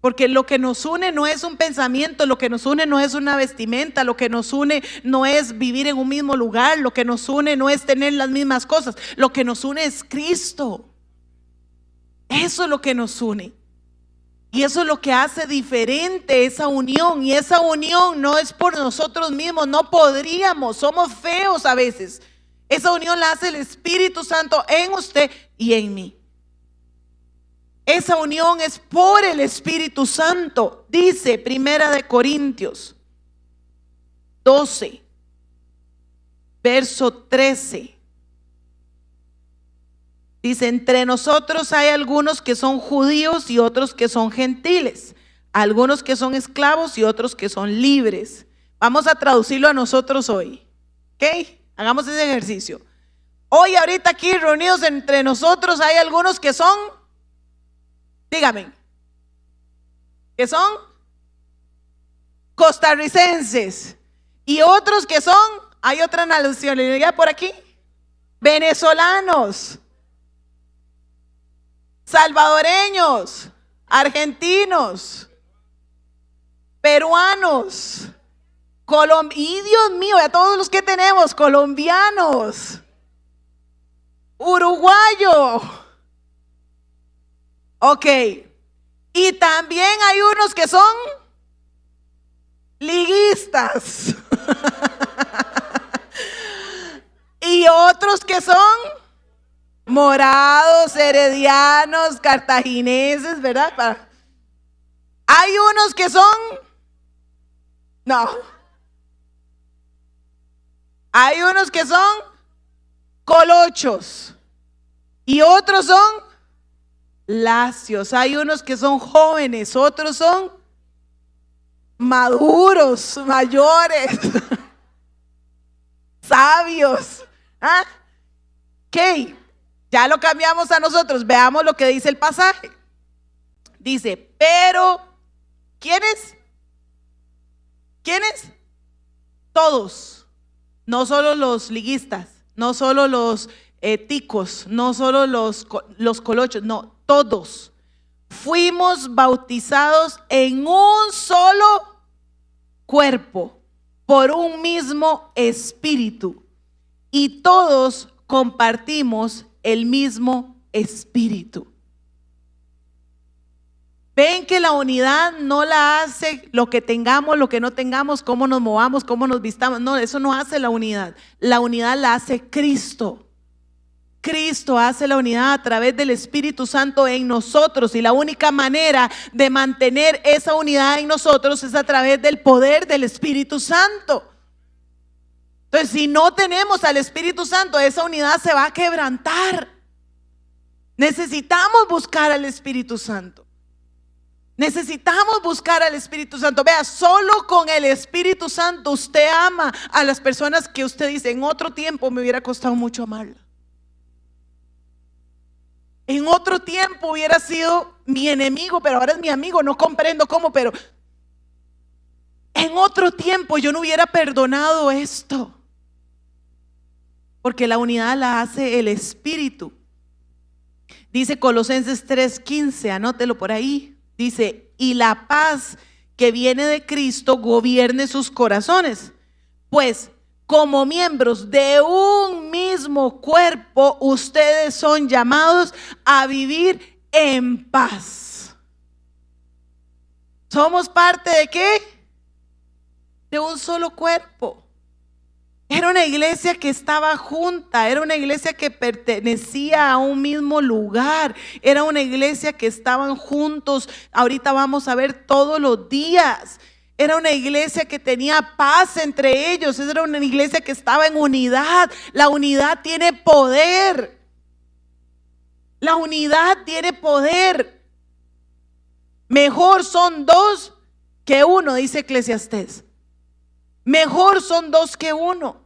Porque lo que nos une no es un pensamiento, lo que nos une no es una vestimenta, lo que nos une no es vivir en un mismo lugar, lo que nos une no es tener las mismas cosas, lo que nos une es Cristo. Eso es lo que nos une. Y eso es lo que hace diferente esa unión. Y esa unión no es por nosotros mismos, no podríamos, somos feos a veces. Esa unión la hace el Espíritu Santo en usted y en mí. Esa unión es por el Espíritu Santo. Dice 1 Corintios 12, verso 13. Dice, entre nosotros hay algunos que son judíos y otros que son gentiles, algunos que son esclavos y otros que son libres. Vamos a traducirlo a nosotros hoy. ¿Ok? Hagamos ese ejercicio. Hoy, ahorita aquí reunidos entre nosotros, hay algunos que son, dígame, que son costarricenses. Y otros que son, hay otra nacionalidad por aquí, venezolanos, salvadoreños, argentinos, peruanos, y Dios mío, a todos los que tenemos, colombianos, uruguayo. Ok. Y también hay unos que son liguistas. Y otros que son morados, heredianos, cartagineses, ¿verdad? Hay unos que son, no. Hay unos que son colochos y otros son lacios. Hay unos que son jóvenes, otros son maduros, mayores, sabios. ¿Ah? Ok, ya lo cambiamos a nosotros. Veamos lo que dice el pasaje. Dice, pero ¿quiénes? ¿Quiénes? Todos. No solo los liguistas, no solo los ticos, no solo los colochos, no, todos. Fuimos bautizados en un solo cuerpo, por un mismo espíritu. Y todos compartimos el mismo espíritu. Ven que la unidad no la hace lo que tengamos, lo que no tengamos, cómo nos movamos, cómo nos vistamos. No, eso no hace la unidad. La unidad la hace Cristo. Cristo hace la unidad a través del Espíritu Santo en nosotros. Y la única manera de mantener esa unidad en nosotros es a través del poder del Espíritu Santo. Entonces, si no tenemos al Espíritu Santo, esa unidad se va a quebrantar. Necesitamos buscar al Espíritu Santo. Necesitamos buscar al Espíritu Santo. Vea, solo con el Espíritu Santo usted ama a las personas que usted dice, en otro tiempo me hubiera costado mucho amarla. En otro tiempo hubiera sido mi enemigo, pero ahora es mi amigo. No comprendo cómo, pero en otro tiempo yo no hubiera perdonado esto. Porque la unidad la hace el Espíritu. Dice Colosenses 3:15, anótelo por ahí. Dice, y la paz que viene de Cristo gobierne sus corazones. Pues como miembros de un mismo cuerpo, ustedes son llamados a vivir en paz. ¿Somos parte de qué? De un solo cuerpo. Era una iglesia que estaba junta, era una iglesia que pertenecía a un mismo lugar, era una iglesia que estaban juntos. Ahorita vamos a ver todos los días. Era una iglesia que tenía paz entre ellos, era una iglesia que estaba en unidad. La unidad tiene poder. La unidad tiene poder. Mejor son dos que uno, dice Eclesiastés. Mejor son dos que uno.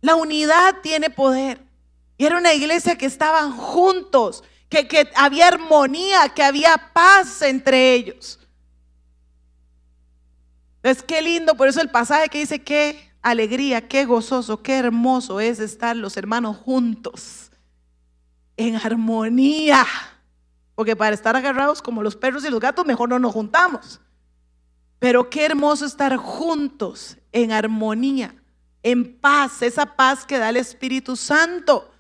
La unidad tiene poder. Y era una iglesia que estaban juntos, que había armonía, que había paz entre ellos. Es que lindo, por eso el pasaje que dice qué alegría, qué gozoso, qué hermoso es estar los hermanos juntos, en armonía. Porque para estar agarrados como los perros y los gatos, mejor no nos juntamos. Pero qué hermoso estar juntos en armonía, en paz, esa paz que da el Espíritu Santo.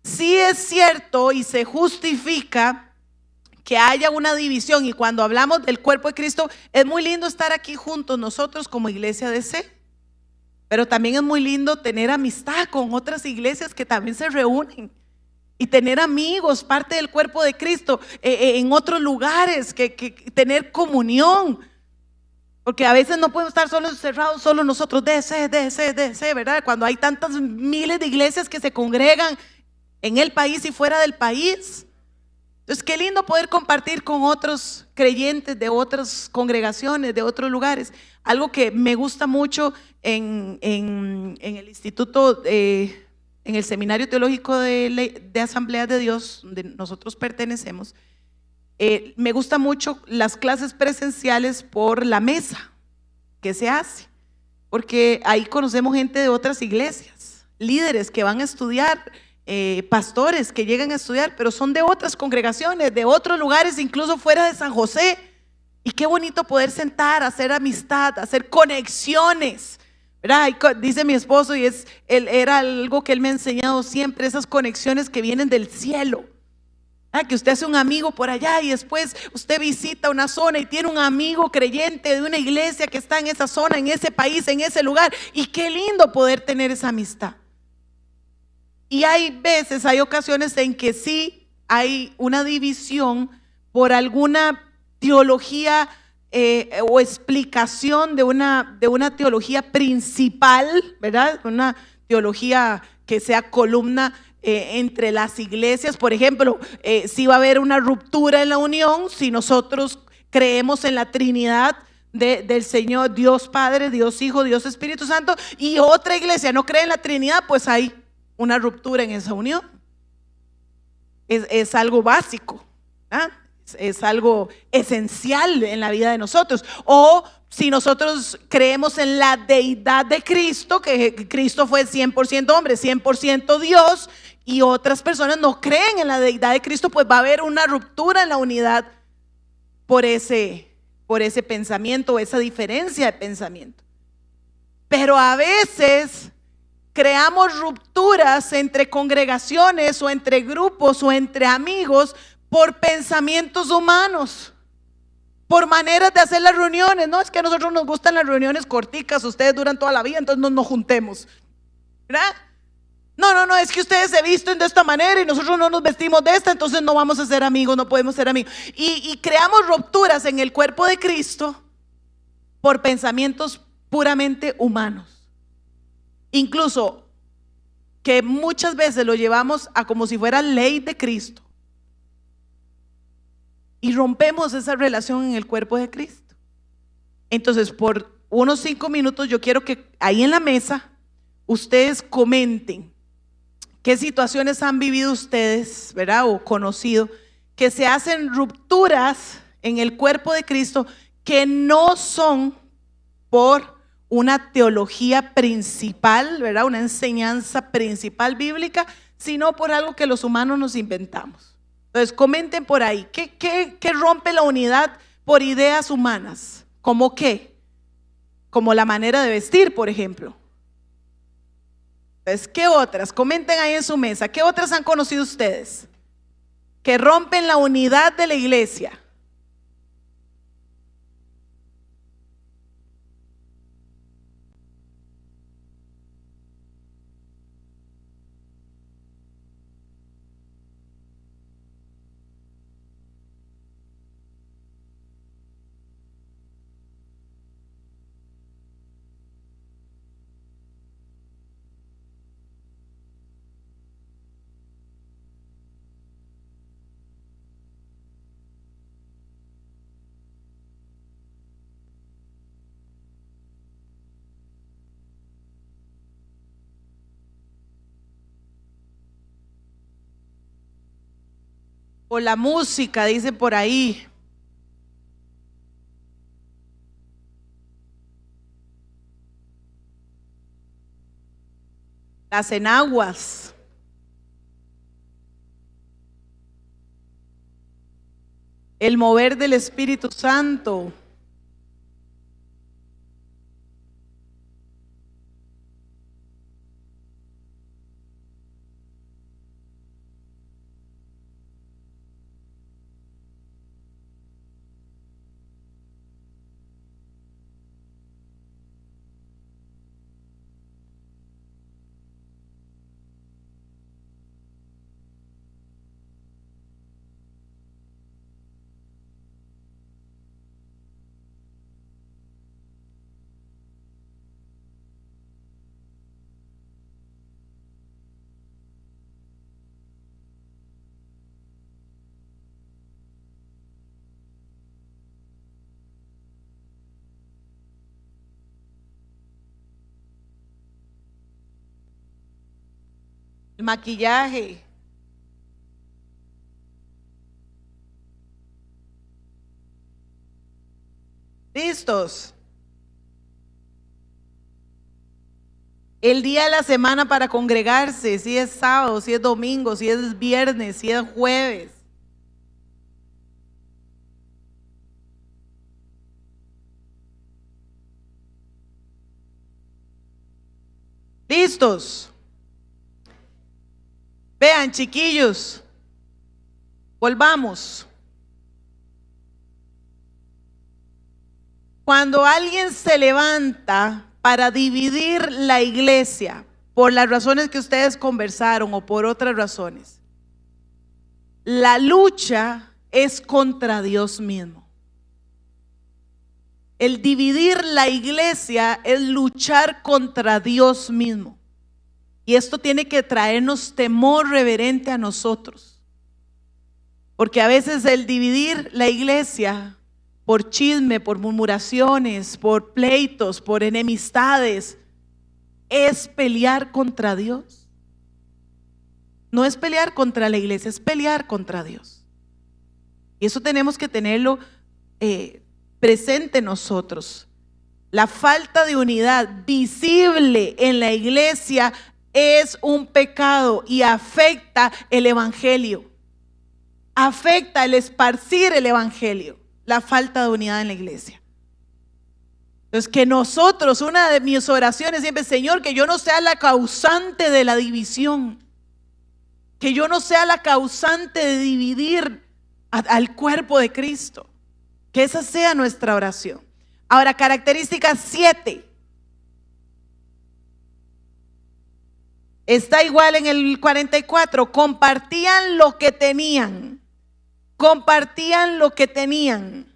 Sí es cierto y se justifica que haya una división, y cuando hablamos del cuerpo de Cristo, es muy lindo estar aquí juntos nosotros como iglesia de C, pero también es muy lindo tener amistad con otras iglesias que también se reúnen y tener amigos, parte del cuerpo de Cristo en otros lugares, que tener comunión. Porque a veces no podemos estar solo encerrados, solo nosotros, DC, ¿verdad? Cuando hay tantas miles de iglesias que se congregan en el país y fuera del país. Entonces, qué lindo poder compartir con otros creyentes de otras congregaciones, de otros lugares. Algo que me gusta mucho en el instituto, en el Seminario Teológico de Asamblea de Dios, donde nosotros pertenecemos, me gusta mucho las clases presenciales por la mesa que se hace, porque ahí conocemos gente de otras iglesias, líderes que van a estudiar, pastores que llegan a estudiar, pero son de otras congregaciones, de otros lugares, incluso fuera de San José. Y qué bonito poder sentar, hacer amistad, hacer conexiones, ¿verdad? Dice mi esposo, y era algo que él me ha enseñado siempre, esas conexiones que vienen del cielo. Que usted hace un amigo por allá y después usted visita una zona y tiene un amigo creyente de una iglesia que está en esa zona, en ese país, en ese lugar. Y qué lindo poder tener esa amistad. Y hay ocasiones en que sí hay una división por alguna teología o explicación de una teología principal, ¿verdad? Una teología que sea columna entre las iglesias. Por ejemplo, si va a haber una ruptura en la unión, si nosotros creemos en la Trinidad del Señor, Dios Padre, Dios Hijo, Dios Espíritu Santo, y otra iglesia no cree en la Trinidad, pues hay una ruptura en esa unión. Es algo básico, ¿ah? Es algo esencial en la vida de nosotros. O si nosotros creemos en la deidad de Cristo, que Cristo fue 100% hombre, 100% Dios, y otras personas no creen en la deidad de Cristo, pues va a haber una ruptura en la unidad por ese pensamiento, esa diferencia de pensamiento. Pero a veces creamos rupturas entre congregaciones o entre grupos o entre amigos por pensamientos humanos, por maneras de hacer las reuniones. No, es que a nosotros nos gustan las reuniones corticas, ustedes duran toda la vida, entonces no nos juntemos, ¿verdad? No, es que ustedes se visten de esta manera y nosotros no nos vestimos de esta, entonces no vamos a ser amigos, no podemos ser amigos. Y creamos rupturas en el cuerpo de Cristo por pensamientos puramente humanos. Incluso que muchas veces lo llevamos a como si fuera ley de Cristo. Y rompemos esa relación en el cuerpo de Cristo. Entonces, por unos 5 minutos yo quiero que ahí en la mesa ustedes comenten qué situaciones han vivido ustedes, ¿verdad? O conocido, que se hacen rupturas en el cuerpo de Cristo que no son por una teología principal, ¿verdad? Una enseñanza principal bíblica, sino por algo que los humanos nos inventamos. Entonces, comenten por ahí, ¿qué rompe la unidad por ideas humanas? ¿Cómo qué? Como la manera de vestir, por ejemplo. Entonces, ¿qué otras? Comenten ahí en su mesa, ¿qué otras han conocido ustedes? Que rompen la unidad de la iglesia. O la música, dice por ahí. Las enaguas. El mover del Espíritu Santo. el maquillaje. ¿Listos? El día de la semana para congregarse, si es sábado, si es domingo, si es viernes, si es jueves. ¿Listos? Vean, chiquillos, volvamos. Cuando alguien se levanta para dividir la iglesia, por las razones que ustedes conversaron o por otras razones, la lucha es contra Dios mismo. El dividir la iglesia es luchar contra Dios mismo. Y esto tiene que traernos temor reverente a nosotros. Porque a veces el dividir la iglesia por chisme, por murmuraciones, por pleitos, por enemistades, es pelear contra Dios. No es pelear contra la iglesia, es pelear contra Dios. Y eso tenemos que tenerlo presente en nosotros. La falta de unidad visible en la iglesia es un pecado y afecta el evangelio. Afecta el esparcir el evangelio, la falta de unidad en la iglesia. Entonces, que nosotros, una de mis oraciones siempre, Señor, que yo no sea la causante de la división, que yo no sea la causante de dividir al cuerpo de Cristo, que esa sea nuestra oración. Ahora, característica 7. Está igual en el 44. Compartían lo que tenían. Compartían lo que tenían.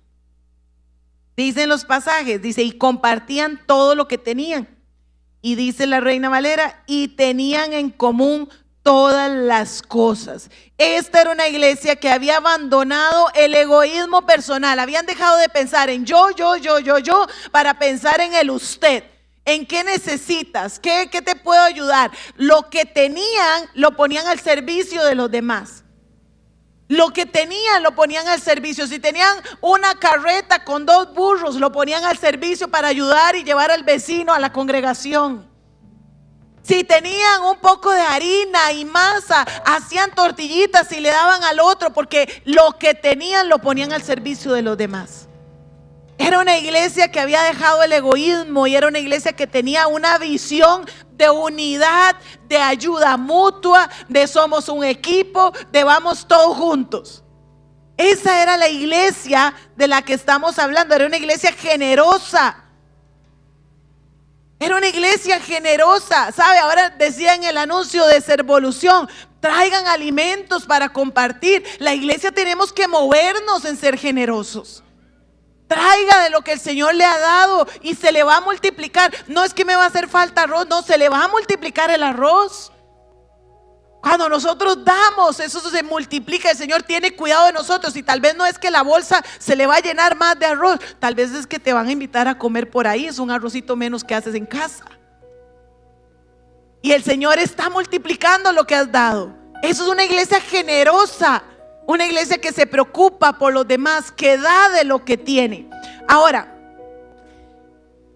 Dicen los pasajes, dice, y compartían todo lo que tenían. Y dice la Reina Valera, y tenían en común todas las cosas. Esta era una iglesia que había abandonado el egoísmo personal. Habían dejado de pensar en yo, para pensar en el usted. ¿En qué necesitas? ¿Qué te puedo ayudar? Lo que tenían lo ponían al servicio de los demás. Lo que tenían lo ponían al servicio. Si tenían una carreta con 2 burros, lo ponían al servicio para ayudar y llevar al vecino a la congregación. Si tenían un poco de harina y masa, hacían tortillitas y le daban al otro, porque lo que tenían lo ponían al servicio de los demás. Era una iglesia que había dejado el egoísmo y era una iglesia que tenía una visión de unidad, de ayuda mutua, de somos un equipo, de vamos todos juntos. Esa era la iglesia de la que estamos hablando. Era una iglesia generosa. Era una iglesia generosa. ¿Sabe? Ahora decía en el anuncio de Servolución, traigan alimentos para compartir. La iglesia tenemos que movernos en ser generosos. Traiga de lo que el Señor le ha dado y se le va a multiplicar. No es que me va a hacer falta arroz, no, se le va a multiplicar el arroz. Cuando nosotros damos, eso se multiplica. El Señor tiene cuidado de nosotros. Y tal vez no es que la bolsa se le va a llenar más de arroz, tal vez es que te van a invitar a comer por ahí. Es un arrocito menos que haces en casa. Y el Señor está multiplicando lo que has dado. Eso es una iglesia generosa. Una iglesia que se preocupa por los demás, que da de lo que tiene. Ahora,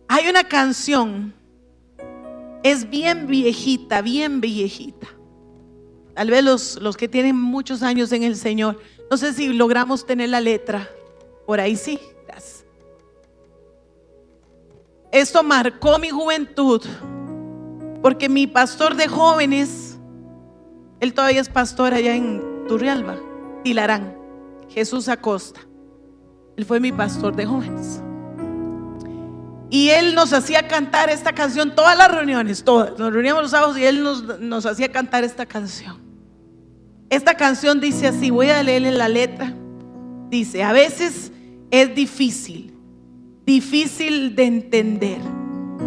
hay una canción, es bien viejita, bien viejita. Tal vez los que tienen muchos años en el Señor, no sé si logramos tener la letra. Por ahí sí, gracias. Esto marcó mi juventud, porque mi pastor de jóvenes, él todavía es pastor allá en Turrialba, Tilarán, Jesús Acosta. Él fue mi pastor de jóvenes. Y él nos hacía cantar esta canción todas las reuniones, todas. Nos reuníamos los sábados y él nos hacía cantar esta canción. Esta canción dice así, voy a leerle la letra. Dice, a veces es difícil de entender.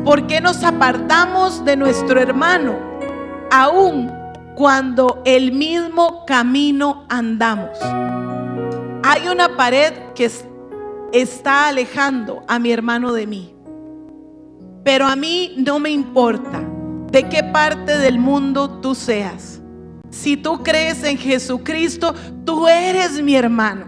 ¿Por qué nos apartamos de nuestro hermano? Aún cuando el mismo camino andamos. Hay una pared que está alejando a mi hermano de mí, pero a mí no me importa de qué parte del mundo tú seas. Si tú crees en Jesucristo, tú eres mi hermano.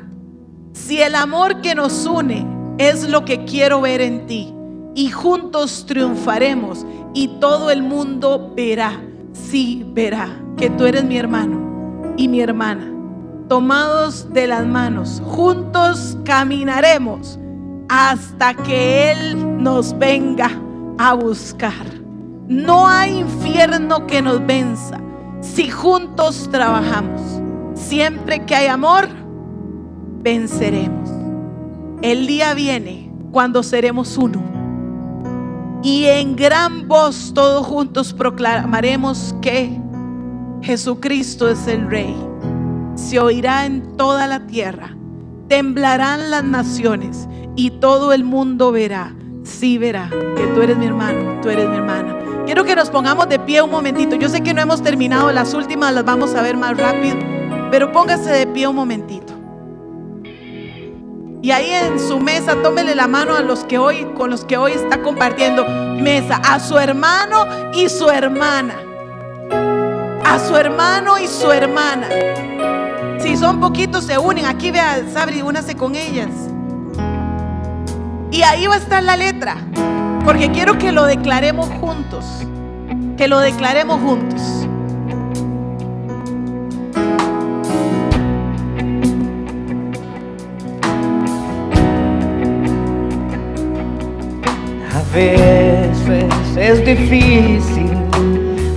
Si el amor que nos une es lo que quiero ver en ti, y juntos triunfaremos, y todo el mundo verá, sí verá, que tú eres mi hermano y mi hermana. Tomados de las manos, juntos caminaremos hasta que Él nos venga a buscar. No hay infierno que nos venza si juntos trabajamos. Siempre que hay amor, venceremos. El día viene cuando seremos uno, y en gran voz todos juntos proclamaremos que Jesucristo es el Rey. Se oirá en toda la tierra, temblarán las naciones, y todo el mundo verá, sí verá, que tú eres mi hermano, tú eres mi hermana. Quiero que nos pongamos de pie un momentito. Yo sé que no hemos terminado, las últimas las vamos a ver más rápido, pero póngase de pie un momentito. Y ahí en su mesa, tómele la mano a los que hoy, con los que hoy está compartiendo mesa, a su hermano y su hermana. A su hermano y su hermana. Si son poquitos, se unen. Aquí vea, Sabri, únase con ellas. Y ahí va a estar la letra, porque quiero que lo declaremos juntos. Que lo declaremos juntos. A veces es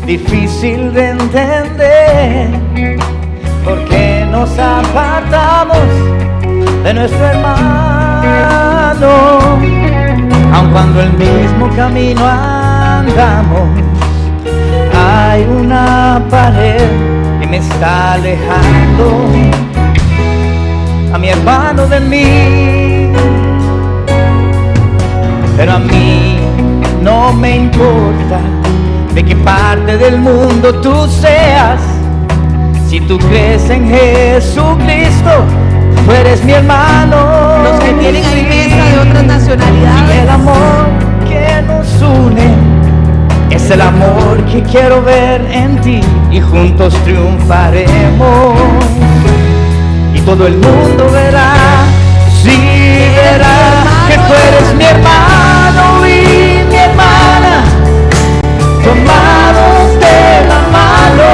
difícil de entender, porque nos apartamos de nuestro hermano, aun cuando el mismo camino andamos. Hay una pared que me está alejando a mi hermano de mí, pero a mí no me importa de qué parte del mundo tú seas. Si tú crees en Jesucristo, tú eres mi hermano. Los que tienen ahí mesa de otras nacionalidades. Y el amor que nos une es el amor que quiero ver en ti, y juntos triunfaremos, y todo el mundo verá, sí verá, que tú eres mi hermano y mi hermana, tomados de la mano,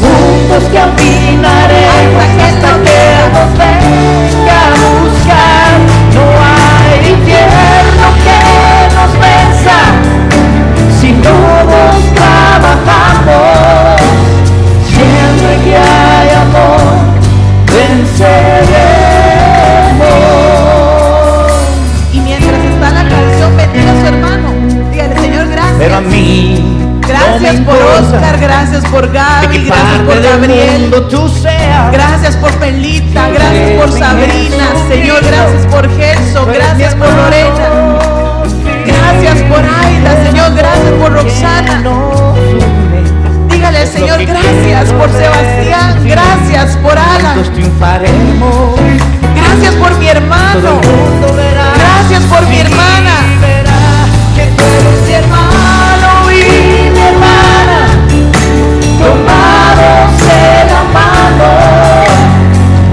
juntos caminaremos hasta que nos venga a buscar. No hay infierno que nos venza si todos trabajamos. Siempre que hay amor, venceremos. Y mientras está la canción, bendiga a su hermano. Dígale, Señor, gracias. Pero a mí gracias por Oscar, gracias por Gaby, gracias por Gabriel, tú seas. gracias por Pelita, gracias por Sabrina, Señor, gracias por Gelson, gracias por Lorena, gracias por Aida, Señor, gracias por Roxana. Dígale al Señor, gracias por Sebastián, gracias por Alan, gracias por mi hermano, gracias por mi hermana. Mi hermano y mi hermana, tomados de la mano,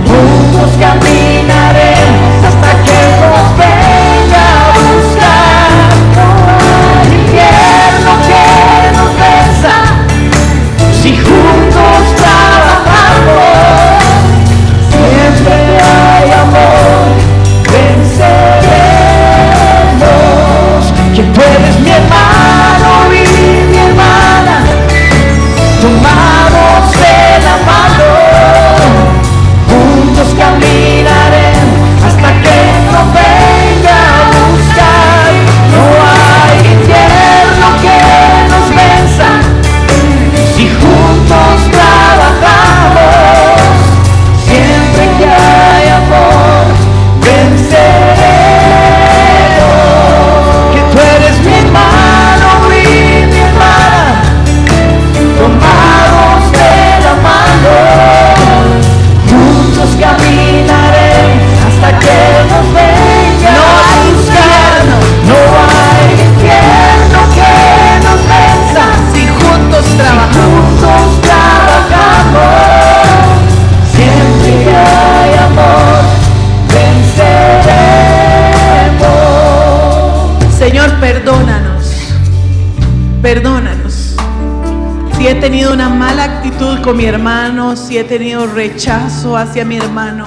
juntos caminaremos hasta que nos venga a buscar. No hay infierno que nos venza si juntos trabajamos. Siempre hay amor, venceremos. Que tú eres mi hermano he tenido una mala actitud con mi hermano, si he tenido rechazo hacia mi hermano,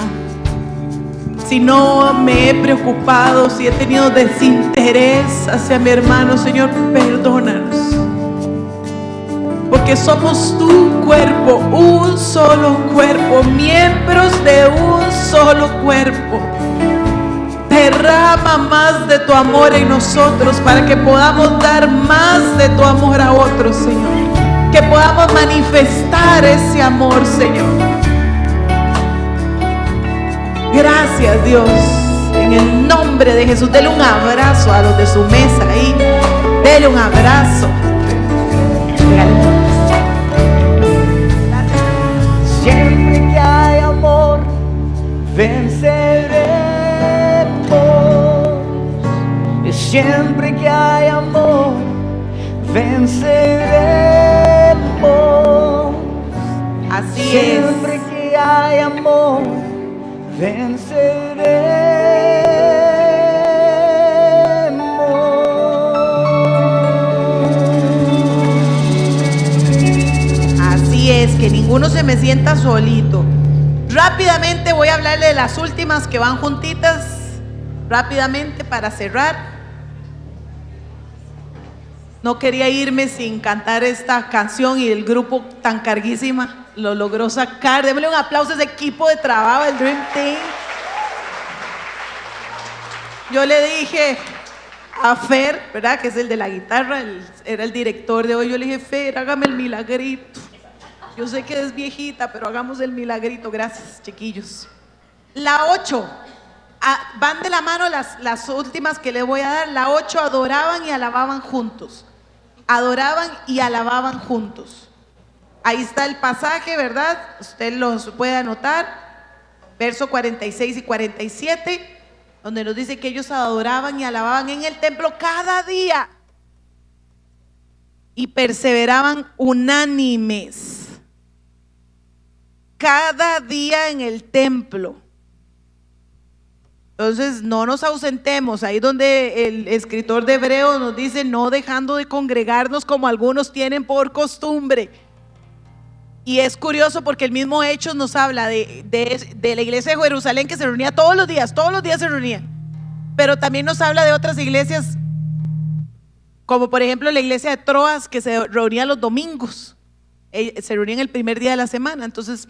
si no me he preocupado, si he tenido desinterés hacia mi hermano, Señor, perdónanos. Porque somos tu cuerpo, un solo cuerpo, miembros de un solo cuerpo. Derrama más de tu amor en nosotros para que podamos dar más de tu amor a otros, Señor. Que podamos manifestar ese amor, Señor. Gracias, Dios. En el nombre de Jesús, dele un abrazo a los de su mesa ahí. Dele un abrazo. Siempre que hay amor, venceremos. Siempre que hay amor, venceremos. Así Siempre que hay amor, venceremos. Así es, que ninguno se me sienta solito. Rápidamente voy a hablarle de las últimas que van juntitas. Rápidamente para cerrar. No quería irme sin cantar esta canción y el grupo tan carguísima lo logró sacar. Démosle un aplauso a ese equipo de trabajo, el Dream Team. Yo le dije a Fer, ¿verdad? Que es el de la guitarra, era el director de hoy. Yo le dije, Fer, hágame el milagrito. Yo sé que es viejita, pero hagamos el milagrito. Gracias, chiquillos. La 8. Van de la mano las últimas que les voy a dar. La 8, adoraban y alababan juntos. Adoraban y alababan juntos. Ahí está el pasaje, ¿verdad? Usted los puede anotar. Verso 46 y 47, donde nos dice que ellos adoraban y alababan en el templo cada día y perseveraban unánimes. Cada día en el templo. Entonces no nos ausentemos, ahí donde el escritor de Hebreos nos dice, no dejando de congregarnos como algunos tienen por costumbre. Y es curioso porque el mismo Hechos nos habla de la iglesia de Jerusalén, que se reunía todos los días se reunía. Pero también nos habla de otras iglesias, como por ejemplo la iglesia de Troas, que se reunía los domingos, se reunían el primer día de la semana. Entonces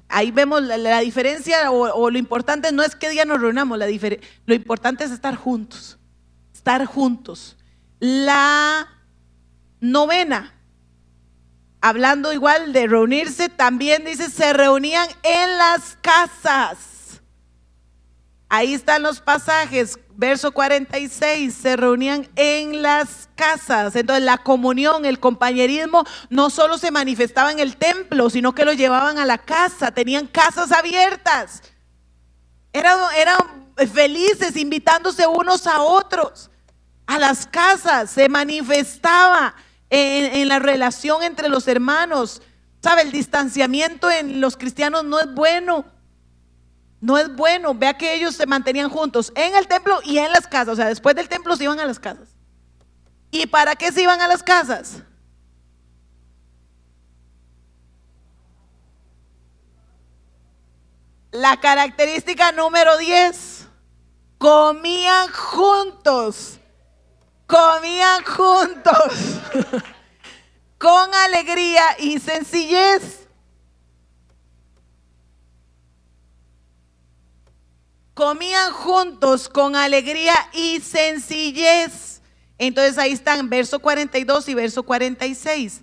ahí vemos la diferencia, o lo importante no es qué día nos reunamos, lo importante es estar juntos. La 9, hablando igual de reunirse, también dice, se reunían en las casas. Ahí están los pasajes, verso 46, se reunían en las casas. Entonces la comunión, el compañerismo no solo se manifestaba en el templo, sino que lo llevaban a la casa, tenían casas abiertas. Eran felices invitándose unos a otros a las casas, se manifestaba en la relación entre los hermanos. ¿Sabe? El distanciamiento en los cristianos no es bueno. No es bueno. Vea que ellos se mantenían juntos en el templo y en las casas. O sea, después del templo se iban a las casas. ¿Y para qué se iban a las casas? La característica número 10. Comían juntos. Con alegría y sencillez. Comían juntos con alegría y sencillez. Entonces ahí están verso 42 y verso 46.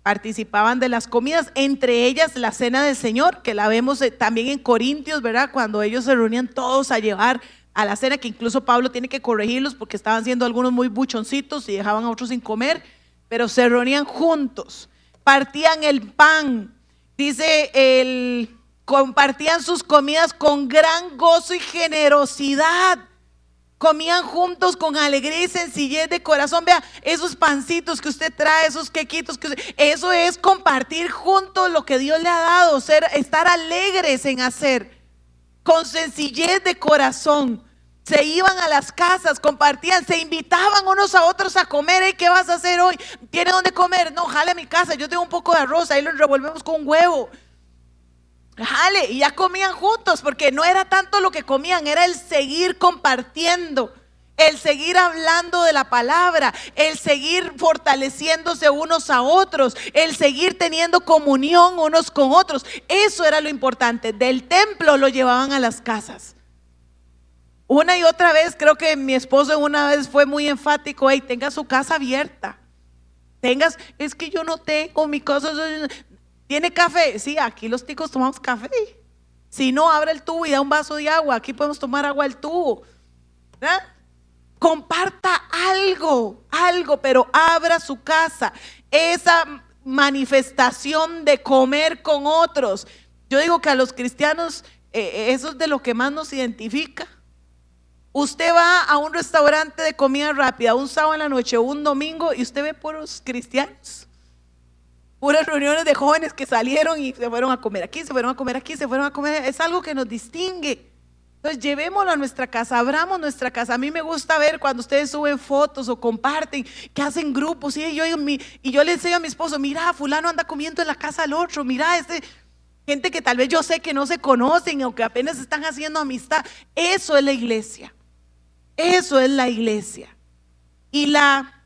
Participaban de las comidas, entre ellas la cena del Señor, que la vemos también en Corintios, ¿verdad? Cuando ellos se reunían todos a llevar a la cena, que incluso Pablo tiene que corregirlos porque estaban siendo algunos muy buchoncitos y dejaban a otros sin comer, pero se reunían juntos, partían el pan, dice compartían sus comidas con gran gozo y generosidad. Comían juntos con alegría y sencillez de corazón. Vea, esos pancitos que usted trae, esos quequitos eso es compartir juntos lo que Dios le ha dado, estar alegres en hacer, con sencillez de corazón. Se iban a las casas, compartían, se invitaban unos a otros a comer. ¿Y qué vas a hacer hoy? ¿Tiene dónde comer? No, jale a mi casa, yo tengo un poco de arroz, ahí lo revolvemos con huevo. Jale, y ya comían juntos, porque no era tanto lo que comían, era el seguir compartiendo, el seguir hablando de la palabra, el seguir fortaleciéndose unos a otros, el seguir teniendo comunión unos con otros. Eso era lo importante. Del templo lo llevaban a las casas. Una y otra vez, creo que mi esposo una vez fue muy enfático: hey, tenga su casa abierta. Es que yo no tengo mi casa. ¿Tiene café? Sí, aquí los ticos tomamos café. Si no, abre el tubo y da un vaso de agua. Aquí podemos tomar agua del tubo. ¿Verdad? Comparta algo, pero abra su casa. Esa manifestación de comer con otros. Yo digo que a los cristianos eso es de lo que más nos identifica. Usted va a un restaurante de comida rápida un sábado en la noche o un domingo y usted ve puros cristianos, puras reuniones de jóvenes que salieron y se fueron a comer aquí, se fueron a comer aquí, se fueron a comer. Es algo que nos distingue. Entonces llevémoslo a nuestra casa, abramos nuestra casa. A mí me gusta ver cuando ustedes suben fotos o comparten, que hacen grupos, y yo le enseño a mi esposo: mira, fulano anda comiendo en la casa del otro, mira gente que tal vez yo sé que no se conocen o que apenas están haciendo amistad. Eso es la iglesia. Eso es la iglesia. Y la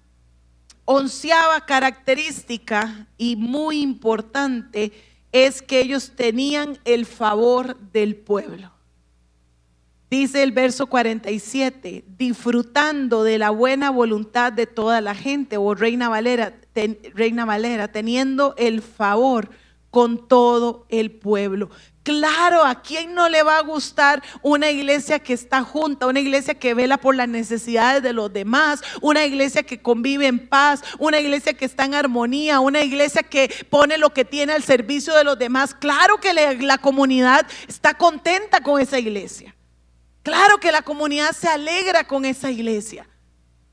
11ª característica, y muy importante, es que ellos tenían el favor del pueblo. Dice el verso 47: disfrutando de la buena voluntad de toda la gente, o Reina Valera, teniendo el favor con todo el pueblo. Claro, ¿a quién no le va a gustar una iglesia que está junta, una iglesia que vela por las necesidades de los demás, una iglesia que convive en paz, una iglesia que está en armonía, una iglesia que pone lo que tiene al servicio de los demás? Claro que la comunidad está contenta con esa iglesia. Claro que la comunidad se alegra con esa iglesia.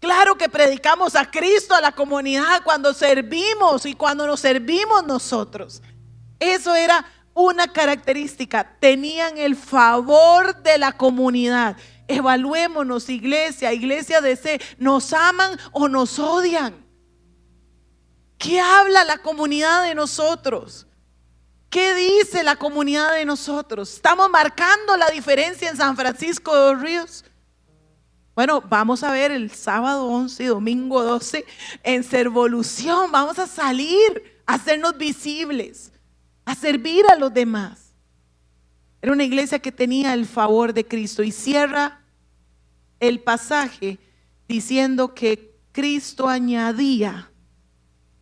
Claro que predicamos a Cristo a la comunidad cuando servimos y cuando nos servimos nosotros. Eso era una característica. Tenían el favor de la comunidad. Evaluémonos, iglesia de C. ¿Nos aman o nos odian? ¿Qué habla la comunidad de nosotros? ¿Qué dice la comunidad de nosotros? ¿Estamos marcando la diferencia en San Francisco de los Ríos? Bueno, vamos a ver el sábado 11 y domingo 12 en Servolución. Vamos a salir, a hacernos visibles, a servir a los demás. Era una iglesia que tenía el favor de Cristo. Y cierra el pasaje diciendo que Cristo añadía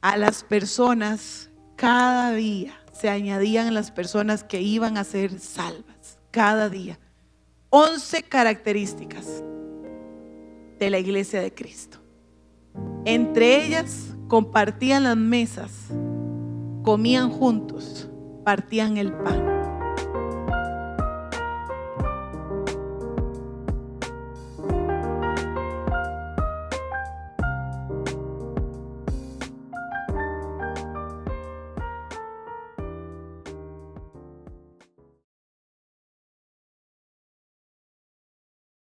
a las personas cada día. Se añadían las personas que iban a ser salvas cada día. 11 características de la iglesia de Cristo. Entre ellas, compartían las mesas, comían juntos, partían el pan.